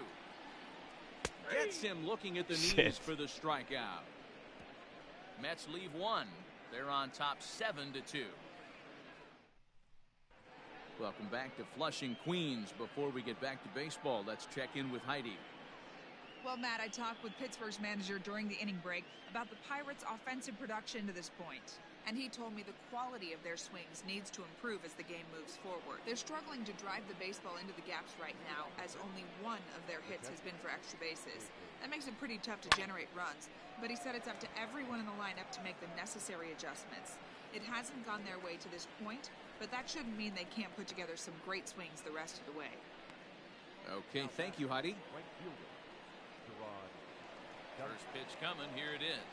Gets him looking at the
Shit.
knees for the strikeout. Mets leave one. They're on top 7-2. Welcome back to Flushing, Queens. Before we get back to baseball, let's check in with Heidi.
Well, Matt, I talked with Pittsburgh's manager during the inning break about the Pirates' offensive production to this point. And he told me the quality of their swings needs to improve as the game moves forward. They're struggling to drive the baseball into the gaps right now, as only one of their hits has been for extra bases. That makes it pretty tough to generate runs, but he said it's up to everyone in the lineup to make the necessary adjustments. It hasn't gone their way to this point, but that shouldn't mean they can't put together some great swings the rest of the way.
Okay, thank you, Heidi.
Right fielder, Gerard.
First pitch coming. Here it is.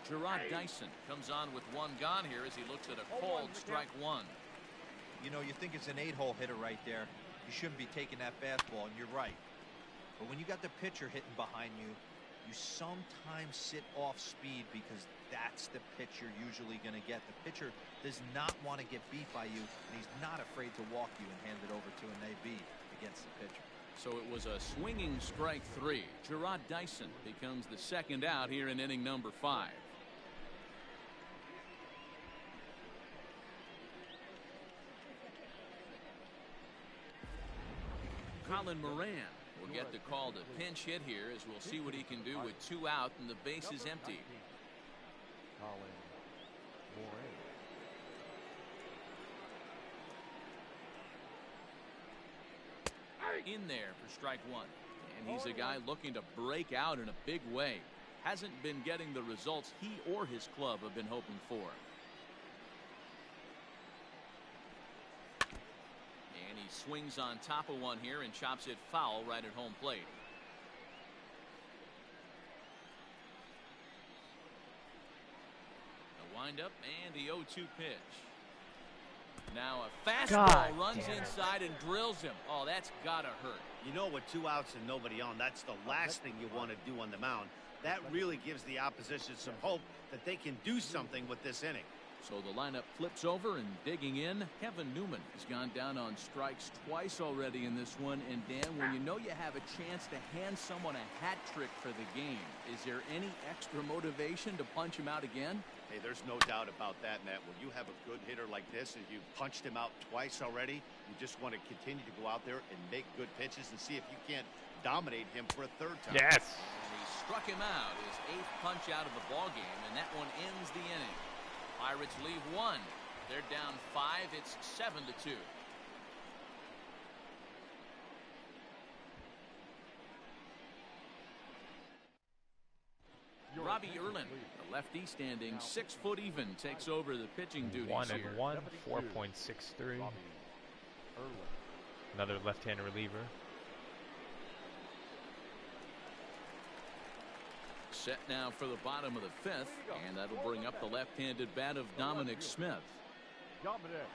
Gerard Dyson comes on with one gone here as he looks at a called strike one.
You know, you think it's an 8-hole hitter right there. You shouldn't be taking that fastball, and you're right. But when you got the pitcher hitting behind you, you sometimes sit off speed because that's the pitch you're usually going to get. The pitcher does not want to get beat by you, and he's not afraid to walk you and hand it over to an AB against the pitcher.
So it was a swinging strike three. Gerard Dyson becomes the second out here in inning number 5. Colin Moran will get the call to pinch hit here, as we'll see what he can do with 2 out and the base is empty.
Colin Moran.
In there for strike 1. And he's a guy looking to break out in a big way. Hasn't been getting the results he or his club have been hoping for. And he swings on top of one here and chops it foul right at home plate. The windup and the 0-2 pitch. Now a fastball runs inside and drills him. Oh, that's gotta hurt.
You know, with 2 outs and nobody on, that's the last thing you want to do on the mound. That really gives the opposition some hope that they can do something with this inning.
So the lineup flips over, and digging in, Kevin Newman has gone down on strikes twice already in this one. And Dan, when you know you have a chance to hand someone a hat trick for the game, is there any extra motivation to punch him out again?
Hey, there's no doubt about that, Matt. When you have a good hitter like this and you've punched him out twice already, you just want to continue to go out there and make good pitches and see if you can't dominate him for a third time.
Yes.
And he struck him out, his 8th punch out of the ball game, and that one ends the inning. Pirates leave 1. They're down 5. It's 7-2. Robbie Erlin, the lefty standing 6 foot even, takes over the pitching duties
1
here.
and 1, 4.63. Another left-handed reliever.
Set now for the bottom of the 5th, and that'll bring up the left-handed bat of Dominic Smith.
Dominic.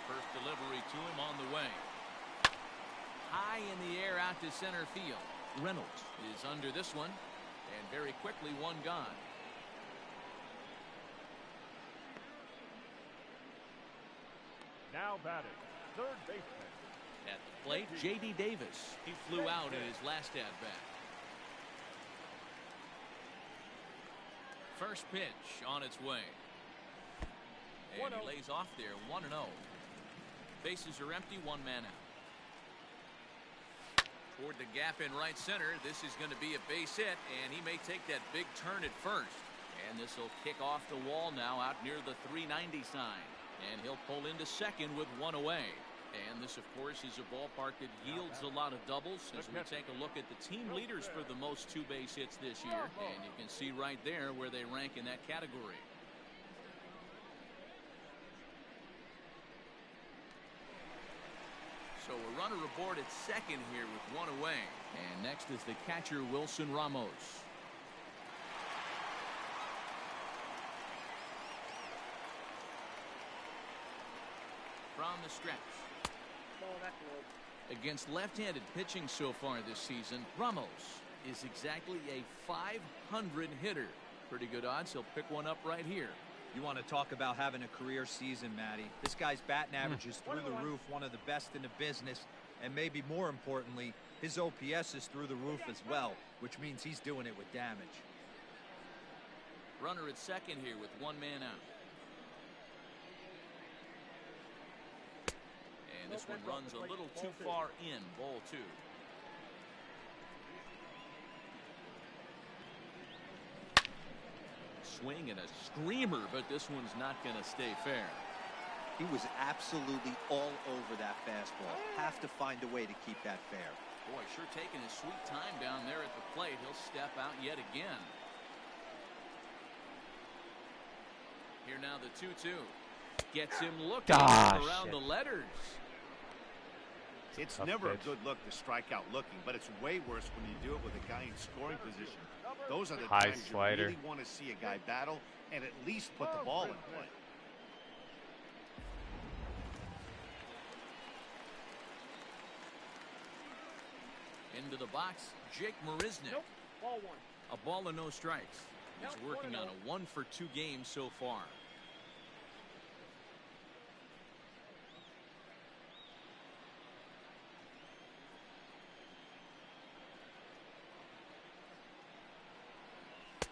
First delivery to him on the way. High in the air out to center field. Reynolds is under this one, and very quickly one gone.
Now batting, third baseman.
At the plate, J.D. Davis. He flew out in his last at-bat. First pitch on its way. And he lays off there, 1-0. Bases are empty, 1 man out. Toward the gap in right center, this is going to be a base hit, and he may take that big turn at first. And this will kick off the wall now out near the 390 sign. And he'll pull into second with 1 away. And this, of course, is a ballpark that yields a lot of doubles as we take a look at the team leaders for the most 2 base hits this year. And you can see right there where they rank in that category. So a runner aboard at second here with 1 away. And next is the catcher, Wilson Ramos. From the stretch. Against left-handed pitching so far this season, Ramos is exactly a .500 hitter. Pretty good odds he'll pick one up right here.
You want to talk about having a career season, Matty. This guy's batting average is through the roof, one of the best in the business, and maybe more importantly, his OPS is through the roof as well, which means he's doing it with damage.
Runner at second here with one man out. And this one runs a little too far in. Ball 2. Swing and a screamer, but this one's not going to stay fair.
He was absolutely all over that fastball. Have to find a way to keep that fair.
Boy, sure taking his sweet time down there at the plate. He'll step out yet again. Here now the 2-2. Gets him looking around the letters.
It's never a good look to strike out looking, but it's way worse when you do it with a guy in scoring position. Those are the times you really want to see a guy battle and at least put the ball in play.
Into the box, Jake Marisnick.
Ball 1.
A ball and no strikes. He's working on a 1-for-2 game so far.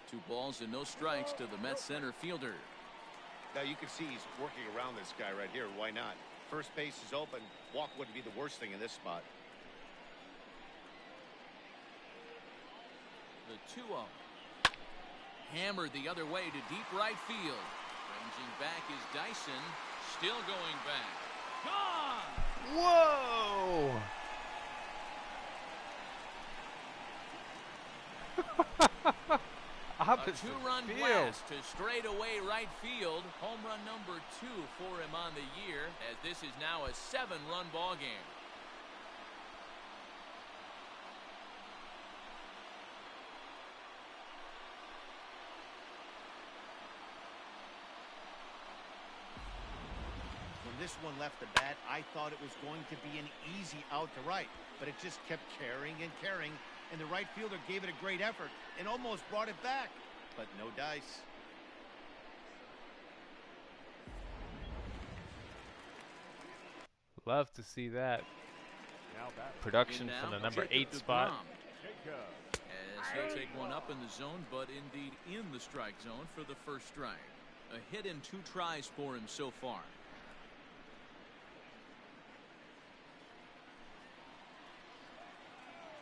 Two balls and no strikes to the Mets center fielder.
Now you can see he's working around this guy right here. Why not? First base is open. Walk wouldn't be the worst thing in this spot.
The 2-0. Hammered the other way to deep right field. Ranging back is Dyson. Still going back. Gone!
Whoa!
A two-run blast to straightaway right field. Home run number 2 for him on the year, as this is now a 7-run ball game.
When this one left the bat, I thought it was going to be an easy out to right, but it just kept carrying and carrying, and the right fielder gave it a great effort and almost brought it back, but no dice.
Love to see that. Production from the number 8 spot.
As he'll take one up in the zone, but indeed in the strike zone for the first strike. A hit and 2 tries for him so far.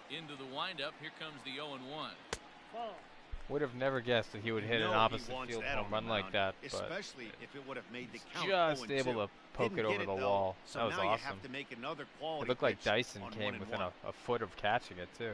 Into the windup. Here comes the 0-1.
Would have never guessed that he would hit an opposite field home run like that, but
especially if it would have made the count.
Just able to poke it over the wall. That was awesome. It looked like Dyson came within a foot of catching it too.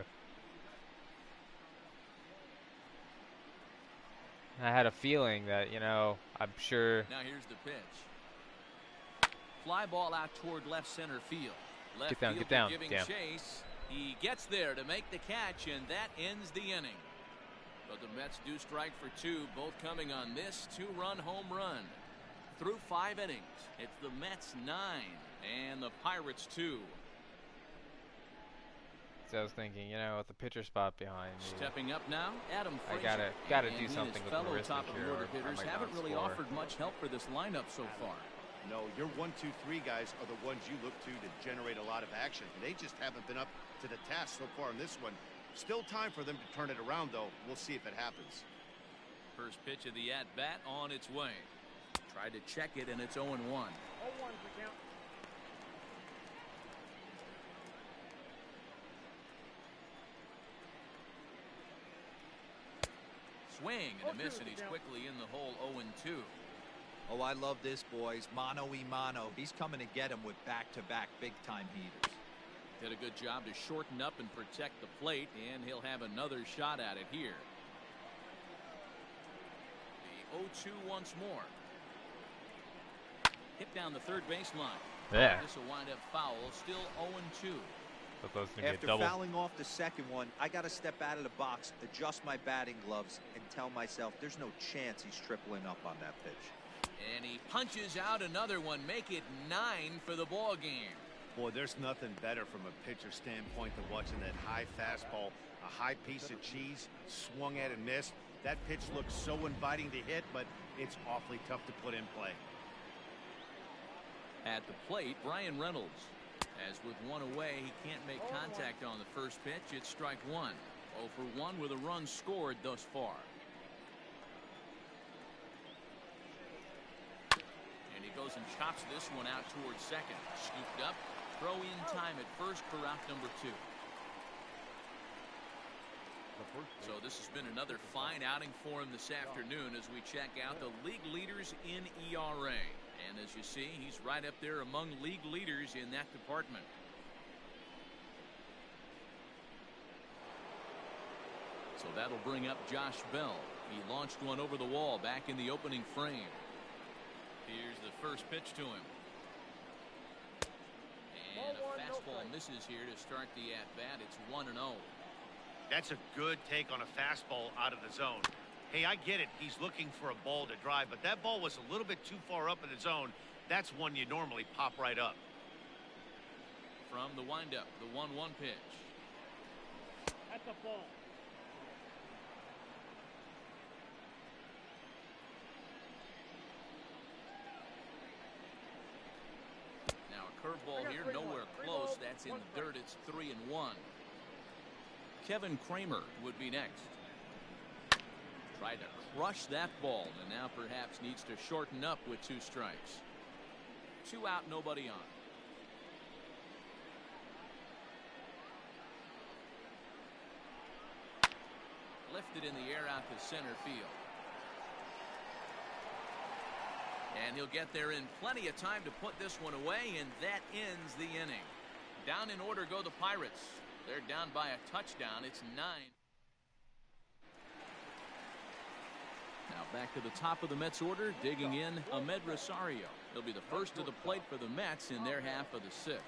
I had a feeling that, you know, I'm sure.
Now here's the pitch. Fly ball out toward left center field. Left
get down.
Giving
Damn.
chase. He gets there to make the catch, and that ends the inning. But the Mets do strike for 2, both coming on this 2-run home run. Through 5 innings, it's the Mets 9 and the Pirates 2.
So I was thinking, you know, with the pitcher spot behind me,
stepping up now, Adam Frazier.
I gotta do something with
fellow
the
top of
here.
order hitters haven't really offered much help for this lineup so far.
No, your 1, 2, 3 guys are the ones you look to generate a lot of action. They just haven't been up to the task so far in this one. Still time for them to turn it around, though. We'll see if it happens.
First pitch of the at-bat on its way. Tried to check it, and it's 0-1. 0-1
for count.
Swing and a miss, and he's quickly in the hole. 0-2.
Oh, I love this, boys. Mano-y-mano. He's coming to get him with back-to-back big-time heaters.
Did a good job to shorten up and protect the plate, and he'll have another shot at it here. The 0-2 once more. Hit down the third baseline.
Yeah.
This will wind up foul. Still 0-2.
After fouling off the second one, I got to step out of the box, adjust my batting gloves, and tell myself there's no chance he's tripling up on that pitch.
And he punches out another one, make it 9 for the ball game.
Boy, there's nothing better from a pitcher standpoint than watching that high fastball A high piece of cheese, swung at and missed. That pitch looks so inviting to hit, but it's awfully tough to put in play.
At the plate, Brian Reynolds. As with one away, he can't make contact on the first pitch. It's strike one. 0 for 1 with a run scored thus far. And he goes and chops this one out towards second. Scooped up. Throw in time at first for out number 2. So this has been another fine outing for him this afternoon as we check out the league leaders in ERA. And as you see, he's right up there among league leaders in that department. So that'll bring up Josh Bell. He launched one over the wall back in the opening frame. Here's the first pitch to him. And a fastball misses here to start the at-bat. It's 1-0.
That's a good take on a fastball out of the zone. Hey, I get it. He's looking for a ball to drive, but that ball was a little bit too far up in the zone. That's one you normally pop right up.
From the windup, the 1-1 pitch.
That's a ball.
Now a curveball here, nowhere close. That's in the dirt. It's 3-1. Kevin Kramer would be next. Tried to crush that ball and now perhaps needs to shorten up with 2 strikes. 2 out, nobody on. Lifted in the air out to center field. And he'll get there in plenty of time to put this one away, and that ends the inning. Down in order go the Pirates. They're down by a touchdown. It's 9. Now back to the top of the Mets order, digging in Ahmed Rosario. He'll be the first to the plate for the Mets in their half of the 6th.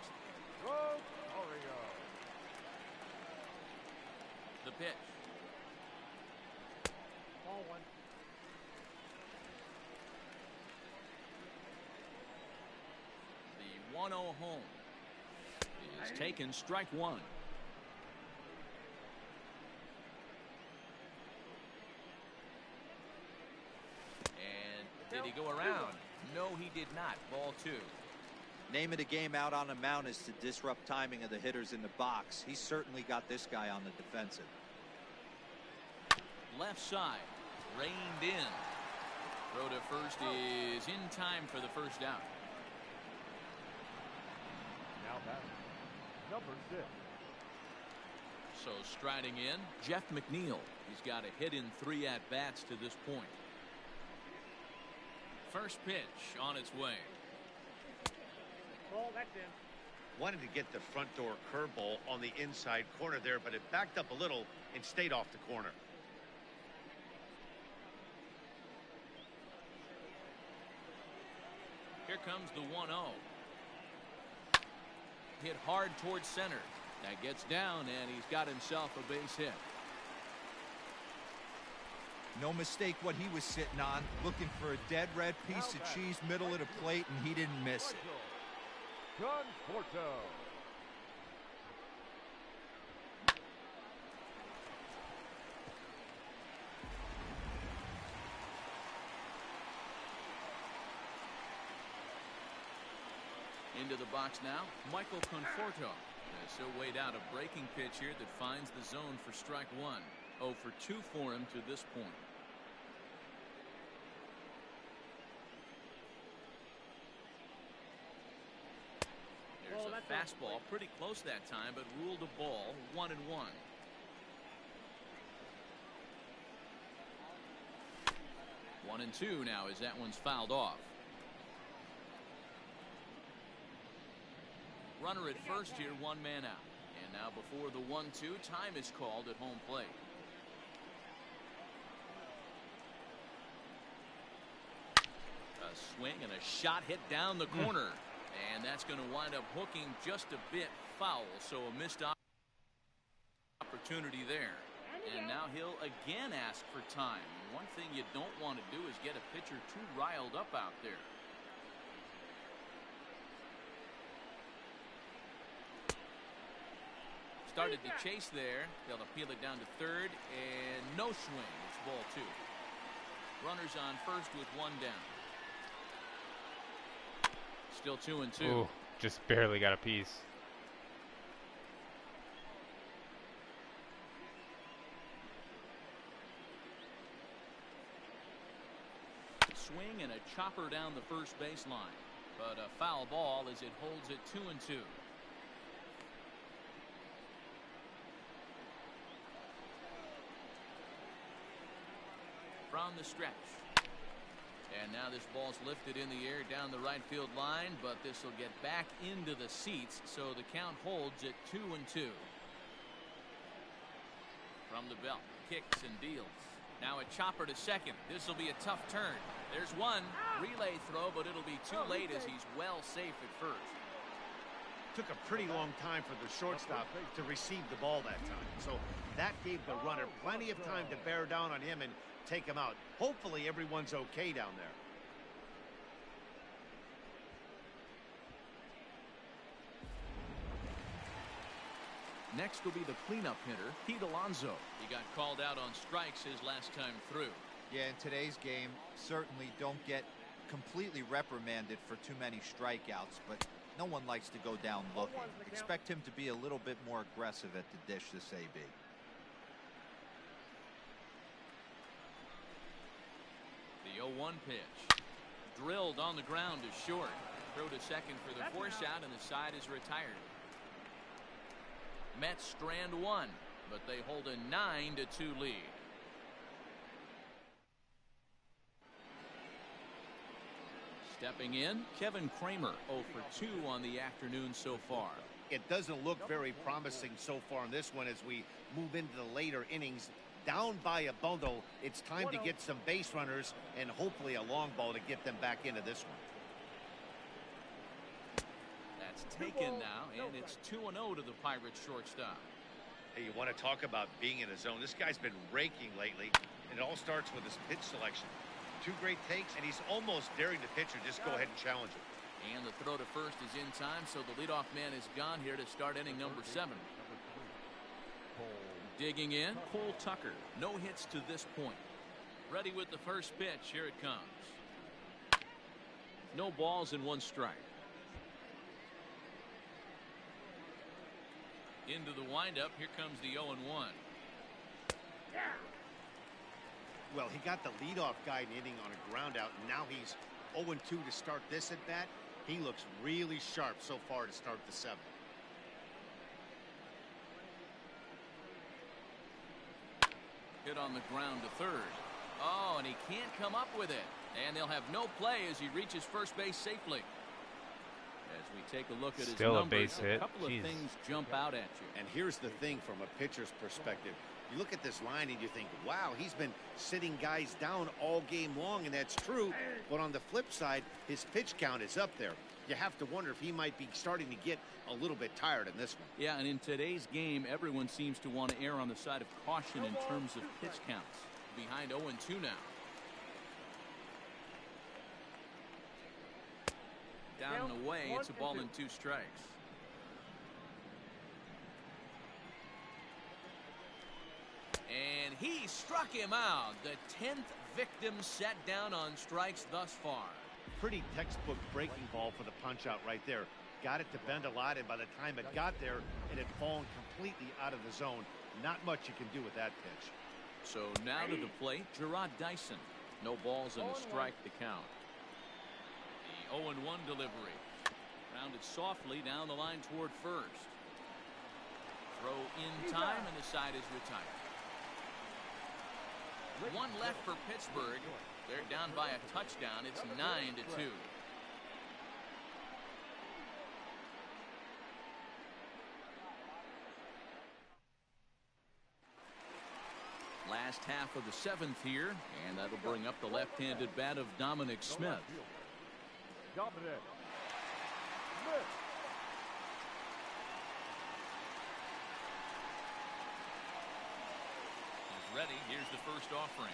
The pitch.
Ball 1.
The 1-0 home is taken, strike 1. Did he go around? No, he did not. Ball 2.
Name of the game out on the mound is to disrupt timing of the hitters in the box. He certainly got this guy on the defensive.
Left side, reined in. Throw to first is in time for the first out.
Now batting, number 6.
So striding in, Jeff McNeil. He's got a hit in 3 at-bats to this point. First pitch on its way.
Ball, that's in.
Wanted to get the front door curveball on the inside corner there, but it backed up a little and stayed off the corner.
Here comes the 1-0. Hit hard towards center. That gets down, and he's got himself a base hit.
No mistake what he was sitting on, looking for a dead red piece of cheese middle of the plate, and he didn't miss it.
Conforto.
Into the box now, Michael Conforto. As he'll wait out a breaking pitch here that finds the zone for strike 1. 0 for 2 for him to this point. There's a fastball, pretty close that time, but ruled a ball. 1-1. 1-2 now as that one's fouled off. Runner at first here, 1 man out. And now before the 1-2, time is called at home plate. A swing and a shot hit down the corner. And that's going to wind up hooking just a bit foul. So a missed opportunity there. And now he'll again ask for time. One thing you don't want to do is get a pitcher too riled up out there. Started the chase there. They'll appeal it down to third, and no swing. It's ball 2. Runners on first with 1 down. Still 2-2.
Ooh, just barely got a piece.
Swing and a chopper down the first baseline, but a foul ball as it holds it 2-2. From the stretch, and now this ball's lifted in the air down the right field line, but this will get back into the seats, so the count holds at 2-2. From the belt, kicks and deals. Now a chopper to second. This will be a tough turn. There's one relay throw, but it'll be too late as he's well safe at first.
Took a pretty long time for the shortstop to receive the ball that time. So that gave the runner plenty of time to bear down on him and take him out. Hopefully everyone's okay down there.
Next will be the cleanup hitter, Pete Alonso. He got called out on strikes his last time through.
Yeah, in today's game, certainly don't get completely reprimanded for too many strikeouts, but no one likes to go down looking. Expect him to be a little bit more aggressive at the dish this AB.
The 0-1 pitch. Drilled on the ground is short. Throw to second for the force out, and the side is retired. Mets strand 1, but they hold a 9-2 lead. Stepping in, Kevin Kramer, 0 for 2 on the afternoon so far.
It doesn't look very promising so far in this one as we move into the later innings. Down by a bundle, it's time to get some base runners and hopefully a long ball to get them back into this one.
That's taken now, and it's 2-0 to the Pirates shortstop.
Hey, you want to talk about being in a zone? This guy's been raking lately, and it all starts with his pitch selection. 2 great takes, and he's almost daring the pitcher just go ahead and challenge him.
And the throw to first is in time, so the leadoff man is gone here to start inning number 7. Digging in, Cole Tucker. No hits to this point. Ready with the first pitch. Here it comes. No balls and 1 strike. Into the windup. Here comes the 0-1.
Well, he got the leadoff guy in the inning on a ground out, and now he's 0-2 to start this at bat. He looks really sharp so far to start the 7th.
Hit on the ground to third. Oh, and he can't come up with it. And they'll have no play as he reaches first base safely. As we take a look at his
Still
numbers,
a base hit.
couple of things jump out at you.
And here's the thing from a pitcher's perspective. You look at this line and you think, wow, he's been sitting guys down all game long, and that's true. But on the flip side, his pitch count is up there. You have to wonder if he might be starting to get a little bit tired in this one.
Yeah, and in today's game, everyone seems to want to err on the side of caution in terms of pitch counts. Behind 0-2 now. Down and away, it's a ball and 2 strikes. And he struck him out. The 10th victim set down on strikes thus far.
Pretty textbook breaking ball for the punch out right there. Got it to bend a lot, and by the time it got there, it had fallen completely out of the zone. Not much you can do with that pitch.
So now to the plate, Gerard Dyson. No balls and a strike to count. The 0-1 delivery. Rounded softly down the line toward first. Throw in time, and the side is retired. 1 left for Pittsburgh. They're down by a touchdown. It's 9-2. Last half of the 7th here, and that'll bring up the left-handed bat of Dominic Smith.
Dominic Smith.
He's ready. Here's the first offering.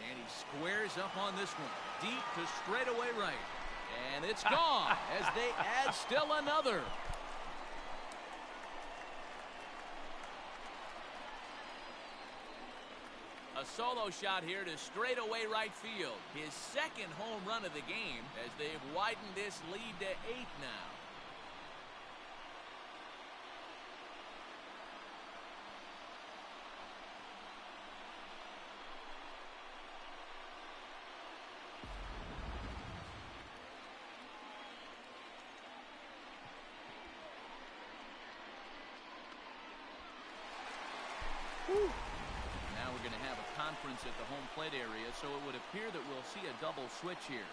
And he squares up on this one. Deep to straightaway right. And it's gone as they add still another. A solo shot here to straightaway right field. His second home run of the game as they've widened this lead to 8 now. Now we're going to have a conference at the home plate area, so it would appear that we'll see a double switch here.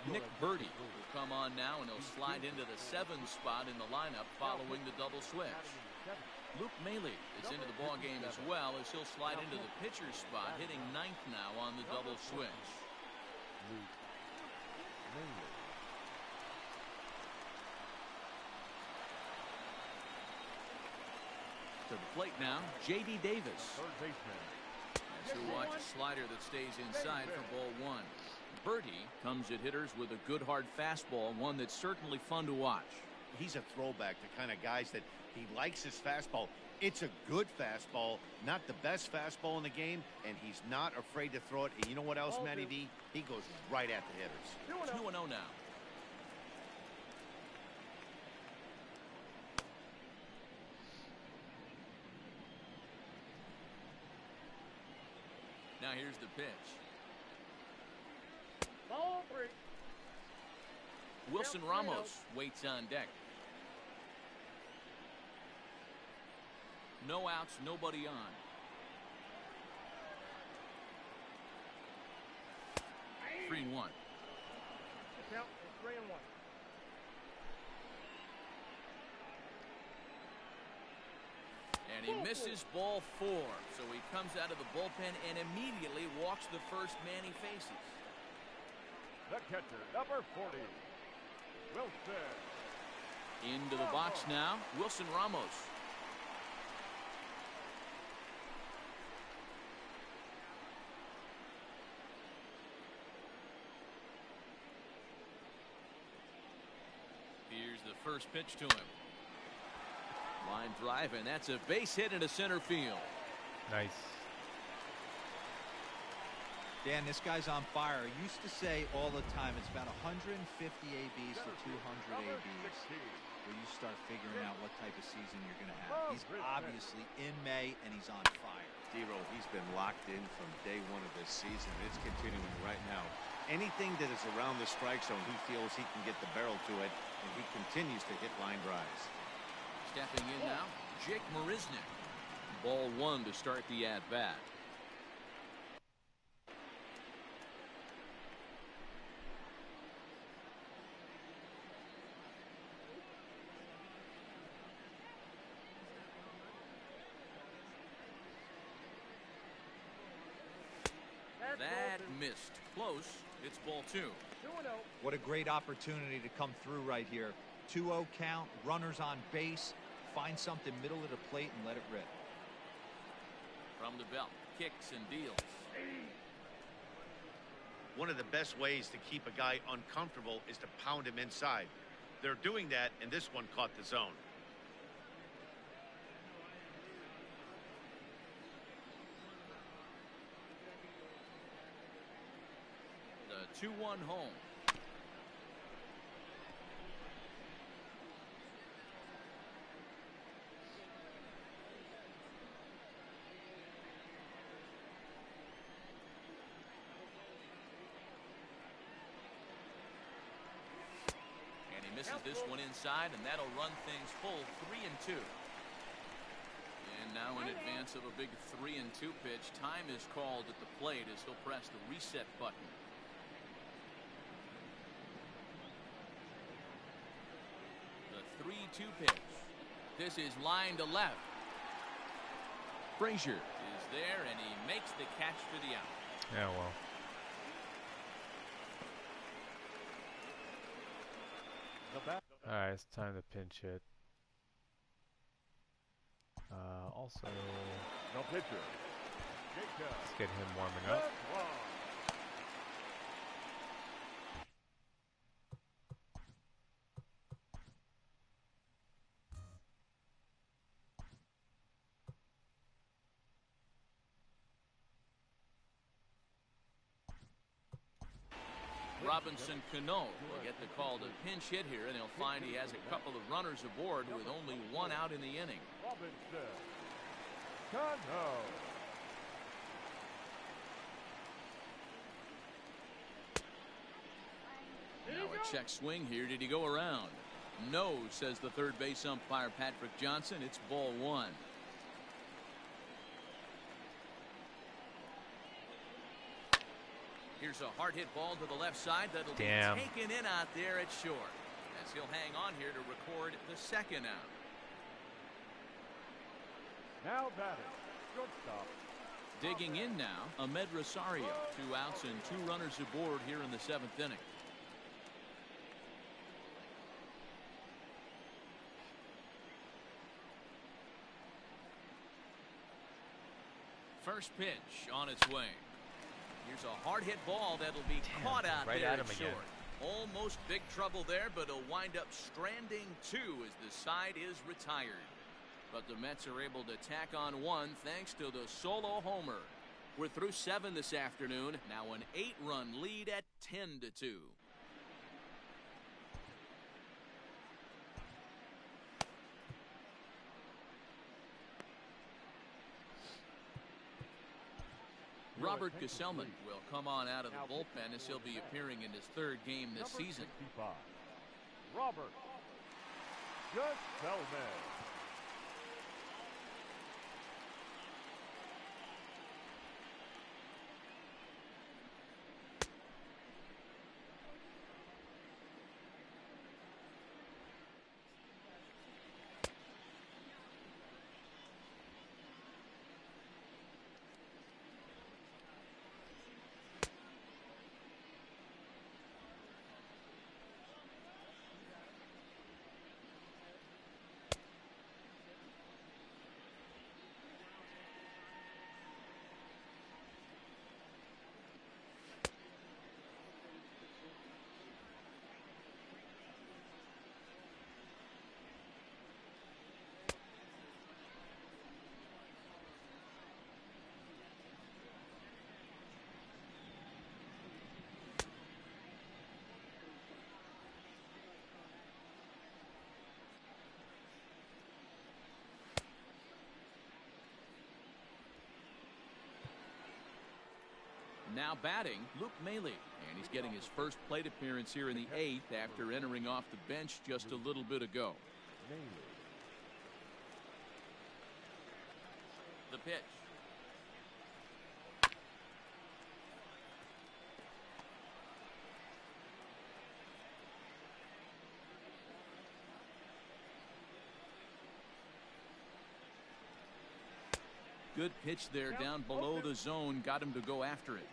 Nick Birdie will come on now, and he'll slide into the 7th spot in the lineup following the double switch. Luke Maley is into the ball game as well, as he'll slide into the pitcher's spot, hitting 9th now on the double switch. To the plate now, J.D. Davis. As he'll watch a slider that stays inside for ball 1. Birdie comes at hitters with a good hard fastball, one that's certainly fun to watch.
He's a throwback, the kind of guys that he likes his fastball. It's a good fastball, not the best fastball in the game, and he's not afraid to throw it. And you know what else, Matty D? He goes right at the hitters.
2-0 now. Now here's the pitch.
Ball 3.
Wilson Ramos waits on deck. No outs, nobody on. Three and 1.
Count 3 and 1.
And he misses ball 4. So he comes out of the bullpen and immediately walks the first man he faces.
The catcher, number 40, Wilson.
Into the box now, Wilson Ramos. Here's the first pitch to him. Line drive, and that's a base hit into center field.
Nice.
Dan, this guy's on fire. I used to say all the time it's about 150 ABs to 200 ABs where you start figuring out what type of season you're going to have. He's obviously in May, and he's on fire.
D-Roll, he's been locked in from day 1 of this season. It's continuing right now. Anything that is around the strike zone, he feels he can get the barrel to it, and he continues to hit line drives.
Stepping in now, Jake Marisnick. Ball 1 to start the at-bat. That missed. Close. It's ball 2.
2-0.
What a great opportunity to come through right here. 2-0 count, runners on base. Find something middle of the plate and let it rip.
From the belt, kicks and deals.
One of the best ways to keep a guy uncomfortable is to pound him inside. They're doing that, and this one caught the zone.
The 2-1 home. And he misses this one inside, and that'll run things full 3-2. And now in advance of a big 3-2 pitch, time is called at the plate as he'll press the reset button. The 3-2 pitch. This is line to left. Frazier is there, and he makes the catch for the out.
Yeah, well. All right, it's time to pinch hit. Also,
No pitcher. Jacob.
let's get him warming up.
Robinson Cano will get the call to pinch hit here, and he'll find he has a couple of runners aboard with only one out in the inning.
Robinson Cano.
Now a check swing here. Did he go around? No, says the third base umpire Patrick Johnson. It's ball one. Here's a hard hit ball to the left side that'll be taken in out there at short, as he'll hang on here to record the second out.
Now batting, shortstop.
Digging in now, Ahmed Rosario. 2 outs and 2 runners aboard here in the 7th inning. First pitch on its way. Here's a hard hit ball that'll be caught out
right
there
at him
at
again.
short. Almost big trouble there, but he'll wind up stranding 2 as the side is retired. But the Mets are able to tack on 1 thanks to the solo homer. We're through 7 this afternoon. Now an 8-run lead at 10-2. Robert Gesellman will come on out of the bullpen as he'll be appearing in his 3rd game this season.
Robert Gesellman.
Now batting, Luke Maile, and he's getting his first plate appearance here in the 8th after entering off the bench just a little bit ago. The pitch. Good pitch there down below the zone, got him to go after it.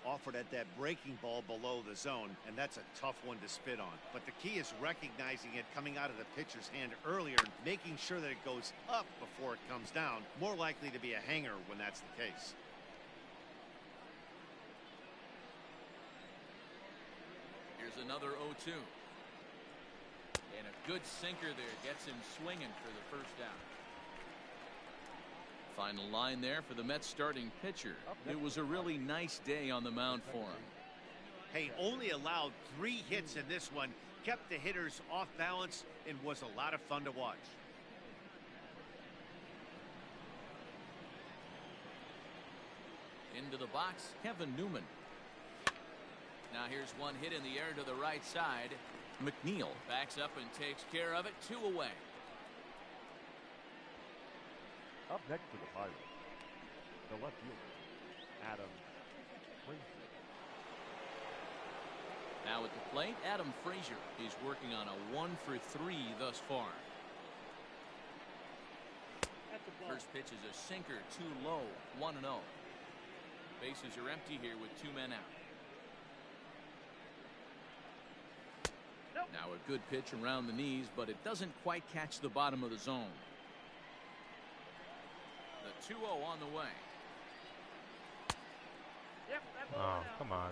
Offered at that breaking ball below the zone, and that's a tough one to spit on. But the key is recognizing it coming out of the pitcher's hand earlier and making sure that it goes up before it comes down. More likely to be a hanger when that's the case.
Here's another 0-2. And a good sinker there gets him swinging for the first out. Final line there for the Mets starting pitcher. It was a really nice day on the mound for him.
Hey, only allowed 3 hits in this one, kept the hitters off balance, and was a lot of fun to watch.
Into the box, Kevin Newman. Now here's one hit in the air to the right side. McNeil backs up and takes care of it. 2 away.
Up next to the Pirates, the left fielder, Adam Frazier.
Now at the plate, Adam Frazier. He's working on a 1-for-3 thus far. First pitch is a sinker, too low, 1-0. Bases are empty here with 2 men out. Now a good pitch around the knees, but it doesn't quite catch the bottom of the zone. The 2-0 on the way.
Oh, come on.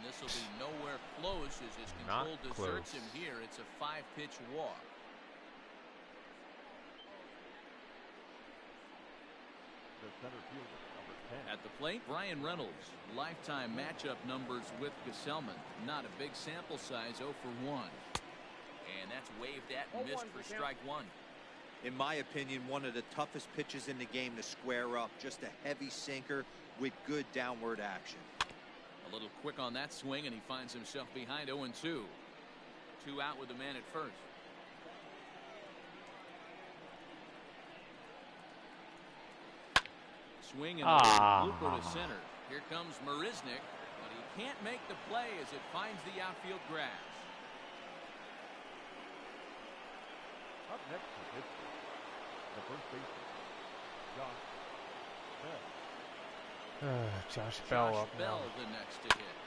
this will be nowhere close as his control deserts him here. It's a 5-pitch walk.
The center fielder, number 10.
At the plate, Brian Reynolds. Lifetime matchup numbers with Gesellman. Not a big sample size, 0 for 1. And that's waved at and missed for strike 1.
In my opinion, one of the toughest pitches in the game to square up. Just a heavy sinker with good downward action.
A little quick on that swing, and he finds himself behind 0-2. 2 out with the man at first. Swing and a looper to center. Here comes Marisnik, but he can't make the play as it finds the outfield grass.
Up next to Pittsburgh, the first baseman, Josh Bell.
Josh Bell
the next to hit.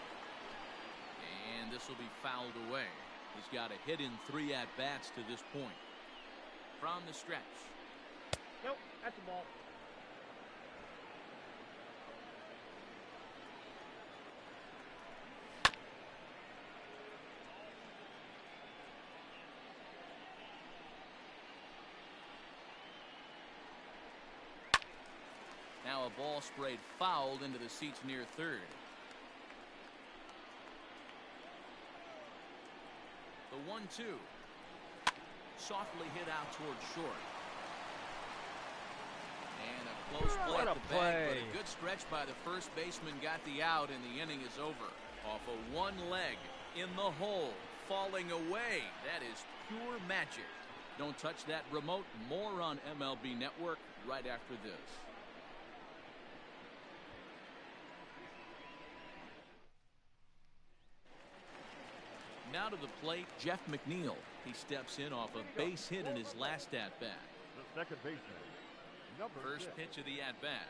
And this will be fouled away. He's got a hit in 3 at-bats to this point. From the stretch.
Nope, that's a ball.
Now a ball sprayed fouled into the seats near third. The 1-2. Softly hit out towards short. And a close play at the bag, but a good stretch by the first baseman got the out, and the inning is over. Off of one leg, in the hole, falling away. That is pure magic. Don't touch that remote. More on MLB Network right after this. Now to the plate, Jeff McNeil. He steps in off a base hit in his last at-bat.
The second baseman, number
First
6.
pitch of the at-bat.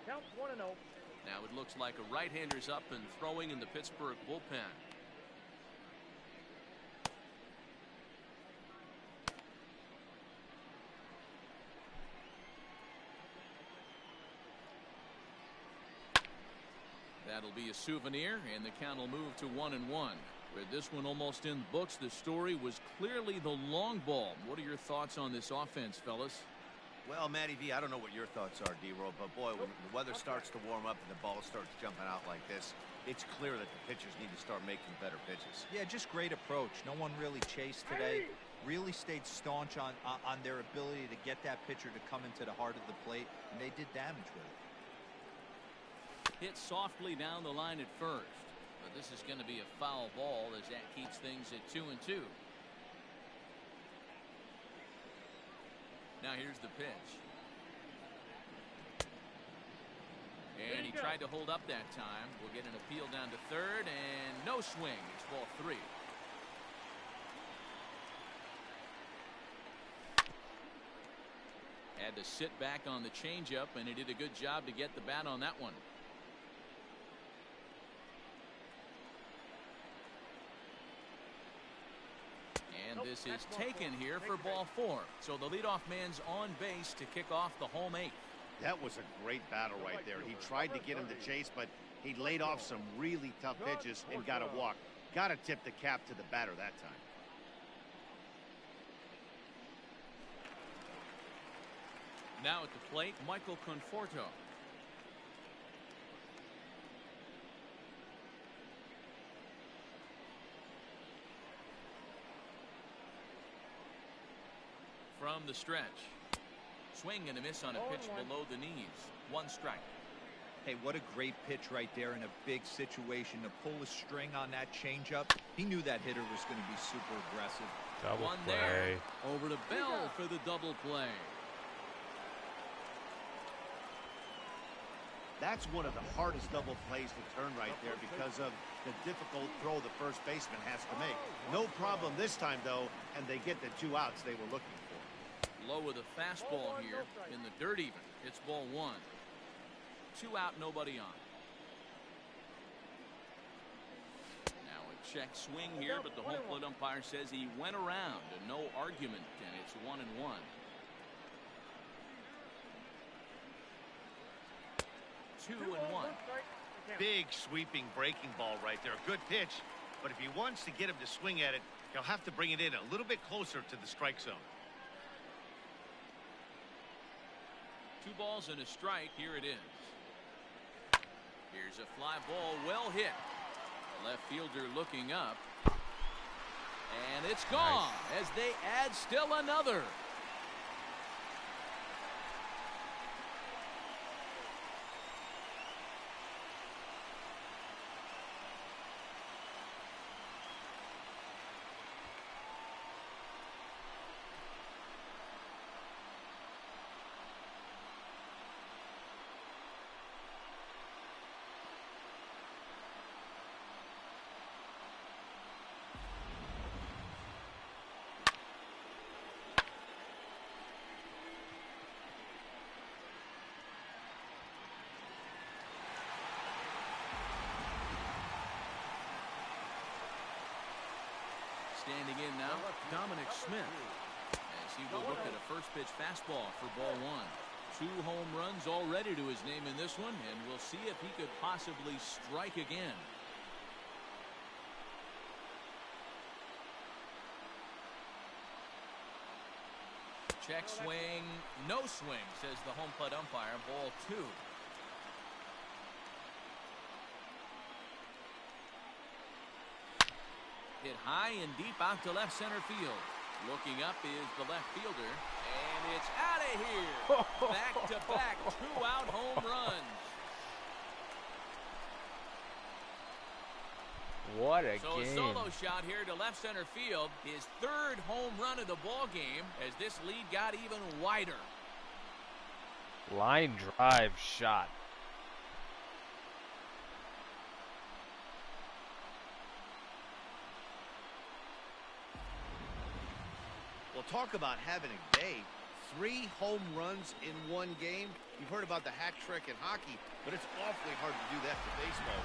Count 1-0.
Now it looks like a right-hander's up and throwing in the Pittsburgh bullpen. That'll be a souvenir, and the count will move to 1-1. With this one almost in the books, the story was clearly the long ball. What are your thoughts on this offense, fellas?
Well, Matty V, I don't know what your thoughts are, D-Roll, but boy, when the weather starts to warm up and the ball starts jumping out like this, it's clear that the pitchers need to start making better pitches.
Yeah, just great approach. No one really chased today. Really stayed staunch on their ability to get that pitcher to come into the heart of the plate, and they did damage with it.
Hit softly down the line at first, but this is going to be a foul ball as that keeps things at 2-2. Now here's the pitch. And he tried to hold up that time. We'll get an appeal down to third, and no swing. It's ball 3. Had to sit back on the changeup, and he did a good job to get the bat on that one. And this is taken here for ball 4. So the leadoff man's on base to kick off the home 8th.
That was a great battle right there. He tried to get him to chase, but he laid off some really tough pitches and got a walk. Got to tip the cap to the batter that time.
Now at the plate, Michael Conforto. From the stretch. Swing and a miss on a pitch below the knees. 1 strike.
Hey, what a great pitch right there in a big situation to pull a string on that changeup. He knew that hitter was going to be super aggressive.
Double
One
play.
there. Over to Bell for the double play.
That's one of the hardest double plays to turn right there because of the difficult throw the first baseman has to make. No problem this time, though, and they get the 2 outs they were looking for.
Low with a fastball here in the dirt even. It's ball 1. 2 out, nobody on. Now a check swing here, but the home plate umpire says he went around and no argument, and it's 1-1. Two and one.
Big sweeping breaking ball right there. A good pitch. But if he wants to get him to swing at it, he'll have to bring it in a little bit closer to the strike zone.
2 balls and a strike. Here it is. Here's a fly ball, well hit. Left fielder looking up. And it's gone as they add still another. Standing in now, Dominic Smith, as he will look at a first pitch fastball for ball 1. 2 home runs already to his name in this one, and we'll see if he could possibly strike again. Check swing, no swing, says the home plate umpire. Ball 2. Hit high and deep out to left center field. Looking up is the left fielder, and it's out of here. Back-to-back 2-out home runs.
What a
So
game.
a solo shot here to left center field. His 3rd home run of the ball game as this lead got even wider.
Line drive shot.
Well, talk about having a day. 3 home runs in 1 game. You've heard about the hat trick in hockey, but it's awfully hard to do that for baseball.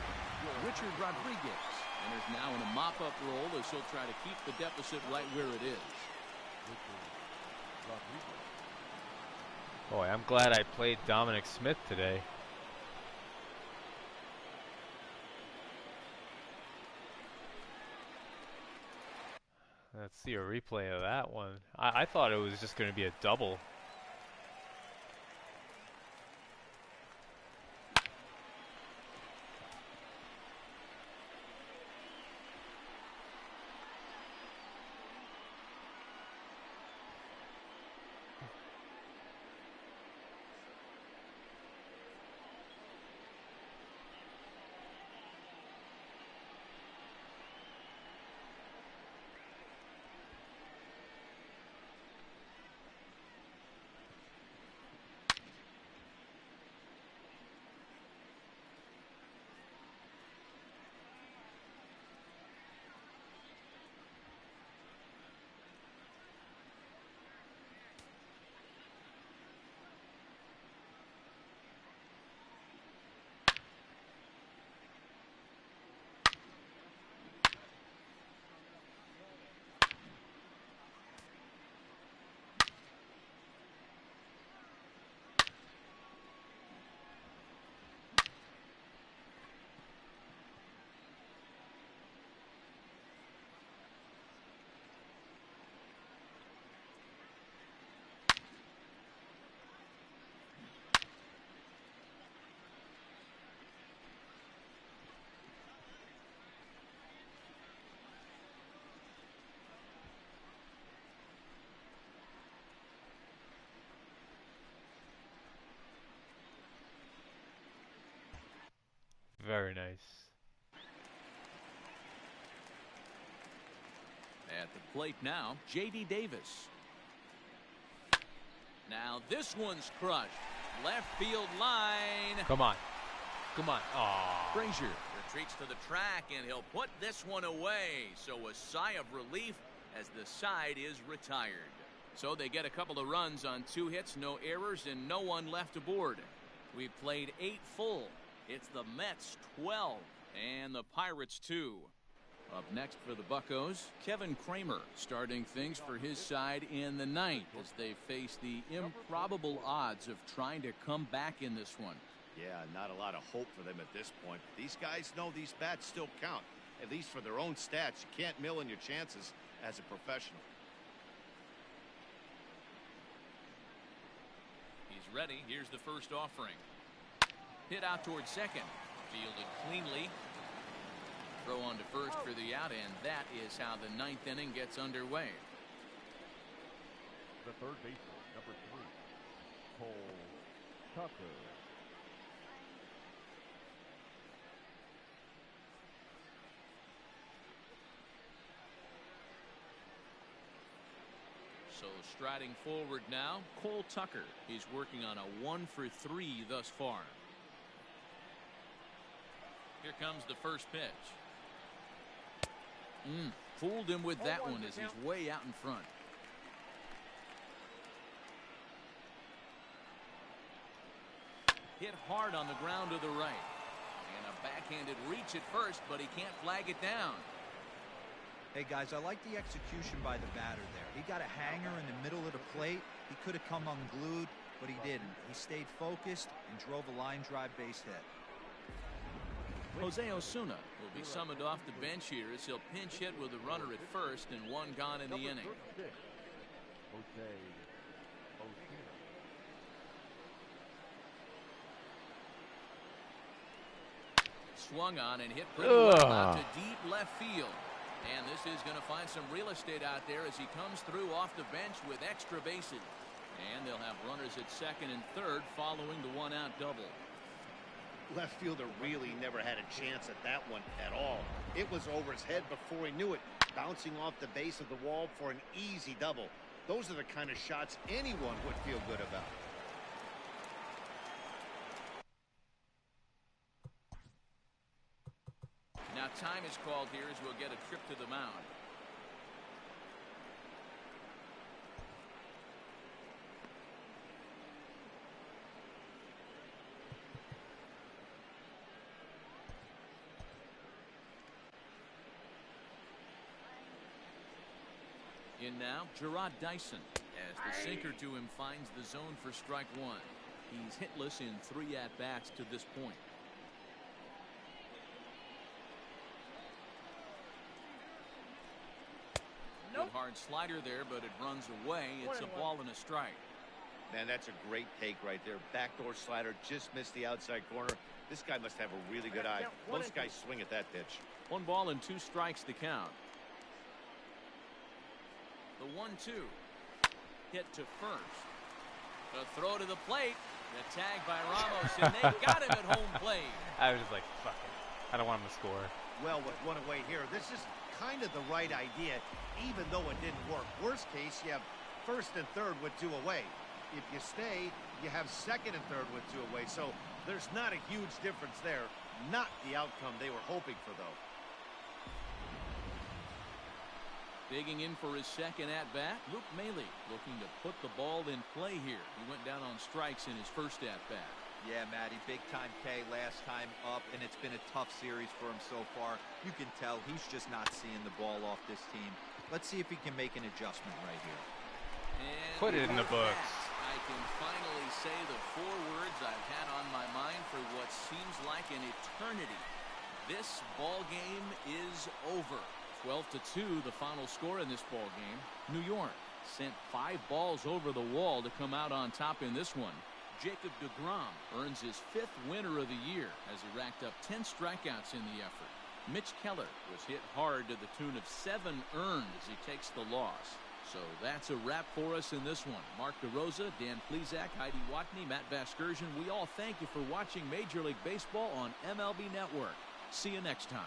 Richard Rodriguez enters now in a mop-up role as he'll try to keep the deficit right where it is.
Boy, I'm glad I played Dominic Smith today. Let's see a replay of that one. I thought it was just going to be a double. Very nice.
At the plate now, J.D. Davis. Now this one's crushed. Left field line.
Come on. Come on. Aww.
Frazier retreats to the track, and he'll put this one away. So a sigh of relief as the side is retired. So they get a couple of runs on 2 hits, no errors, and no one left aboard. We've played 8 full. It's the Mets 12 and the Pirates 2. Up next for the Buccos, Kevin Kramer starting things for his side in the 9th as they face the improbable odds of trying to come back in this one.
Yeah, not a lot of hope for them at this point. These guys know these bats still count, at least for their own stats. You can't mill in your chances as a professional.
He's ready. Here's the first offering. Hit out towards second. Fielded cleanly. Throw on to first for the out, and that is how the ninth inning gets underway.
The third baseman, number 3, Cole Tucker.
So striding forward now, Cole Tucker. He's working on a 1-for-3 thus far. Here comes the first pitch. Fooled him with that one as he's way out in front. Hit hard on the ground to the right. And a backhanded reach at first, but he can't flag it down.
Hey, guys, I like the execution by the batter there. He got a hanger in the middle of the plate. He could have come unglued, but he didn't. He stayed focused and drove a line drive base hit.
Jose Osuna will be summoned off the bench here as he'll pinch hit with a runner at first and one gone in the inning.
Jose Osuna.
Swung on and hit pretty well out to deep left field. And this is going to find some real estate out there as he comes through off the bench with extra bases. And they'll have runners at second and third following the one-out double.
Left fielder really never had a chance at that one at all. It was over his head before he knew it, bouncing off the base of the wall for an easy double. Those are the kind of shots anyone would feel good about.
Now time is called here as we'll get a trip to the mound. In now, Gerard Dyson, as the sinker to him finds the zone for strike one. He's hitless in 3 at-bats to this point. Good hard slider there, but it runs away. It's a ball and a strike.
Man, that's a great take right there. Backdoor slider, just missed the outside corner. This guy must have a really good eye. Most guys swing at that pitch.
1 ball and 2 strikes to count. The 1-2. Hit to first. The throw to the plate. The tag by Ramos, and they got him at home plate.
I was just like, fuck it. I don't want him to score.
Well, with one away here, this is kind of the right idea, even though it didn't work. Worst case, you have first and third with 2 away. If you stay, you have second and third with 2 away. So there's not a huge difference there. Not the outcome they were hoping for, though.
Digging in for his second at-bat, Luke Maile looking to put the ball in play here. He went down on strikes in his first at-bat.
Yeah, Matty, big-time K last time up, and it's been a tough series for him so far. You can tell he's just not seeing the ball off this team. Let's see if he can make an adjustment right here.
And
put it in the books.
I can finally say the 4 words I've had on my mind for what seems like an eternity. This ball game is over. 12-2, the final score in this ball game. New York sent 5 balls over the wall to come out on top in this one. Jacob deGrom earns his 5th winner of the year as he racked up 10 strikeouts in the effort. Mitch Keller was hit hard to the tune of 7 earned as he takes the loss. So that's a wrap for us in this one. Mark DeRosa, Dan Plesac, Heidi Watney, Matt Vasgersian, we all thank you for watching Major League Baseball on MLB Network. See you next time.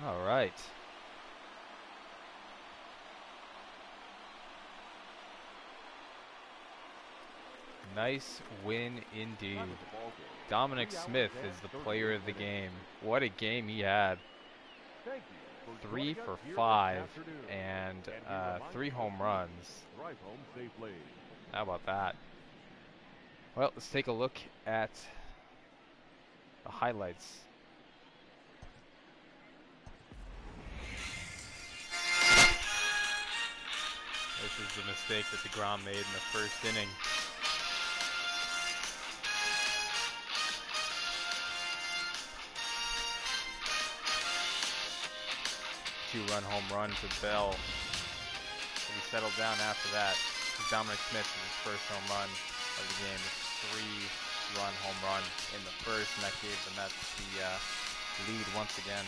All right. Nice win indeed. Dominic Smith is the player of the game. What a game he had. 3 for 5 and 3 home runs. How about that? Well, let's take a look at the highlights. This is the mistake that deGrom made in the first inning. 2-run home run to Bell. But he settled down after that. Dominic Smith is his first home run of the game. A 3-run home run in the first, and that gave the Mets the lead once again.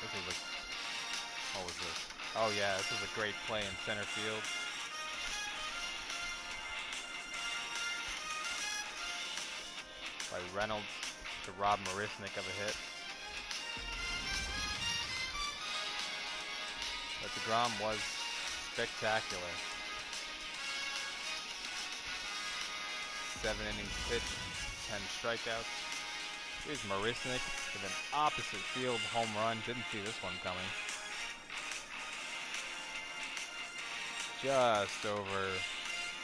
This was what was this? Oh yeah, this was a great play in center field. By Reynolds to rob Marisnik of a hit. But deGrom was spectacular. 7 innings pitched, 10 strikeouts. Here's Marisnik with an opposite field home run. Didn't see this one coming. Just over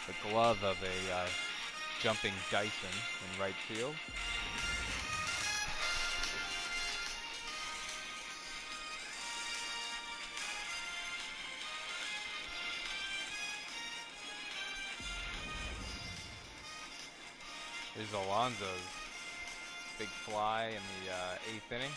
the glove of a jumping Dyson in right field. Here's Alonso's big fly in the 8th inning.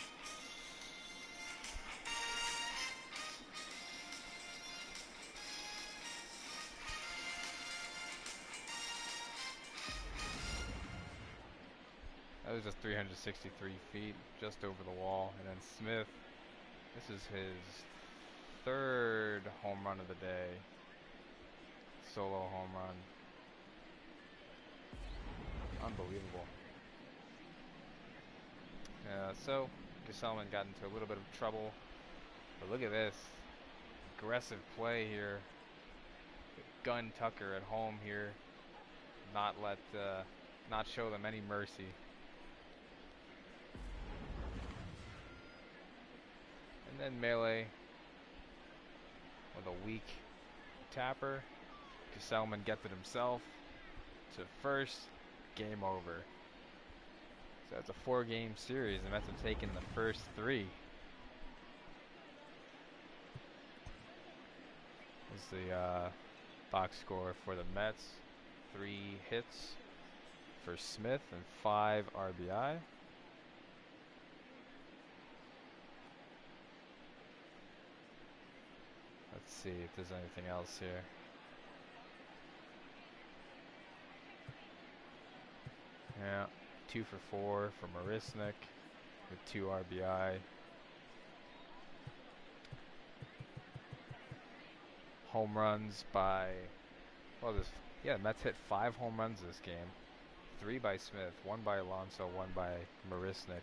That was just 363 feet, just over the wall. And then Smith, this is his 3rd home run of the day. Solo home run. Unbelievable. So Gesellman got into a little bit of trouble. But look at this. Aggressive play here. Gun Tucker at home here. Not show them any mercy. And then Melee with a weak tapper. Gesellman gets it himself to first. Game over. So it's a 4-game series. The Mets have taken the first 3. This is the box score for the Mets. 3 hits for Smith and 5 RBI. Let's see if there's anything else here. Yeah, 2 for 4 for Marisnik with 2 RBI. Home runs by, the Mets hit 5 home runs this game. 3 by Smith, 1 by Alonso, 1 by Marisnik.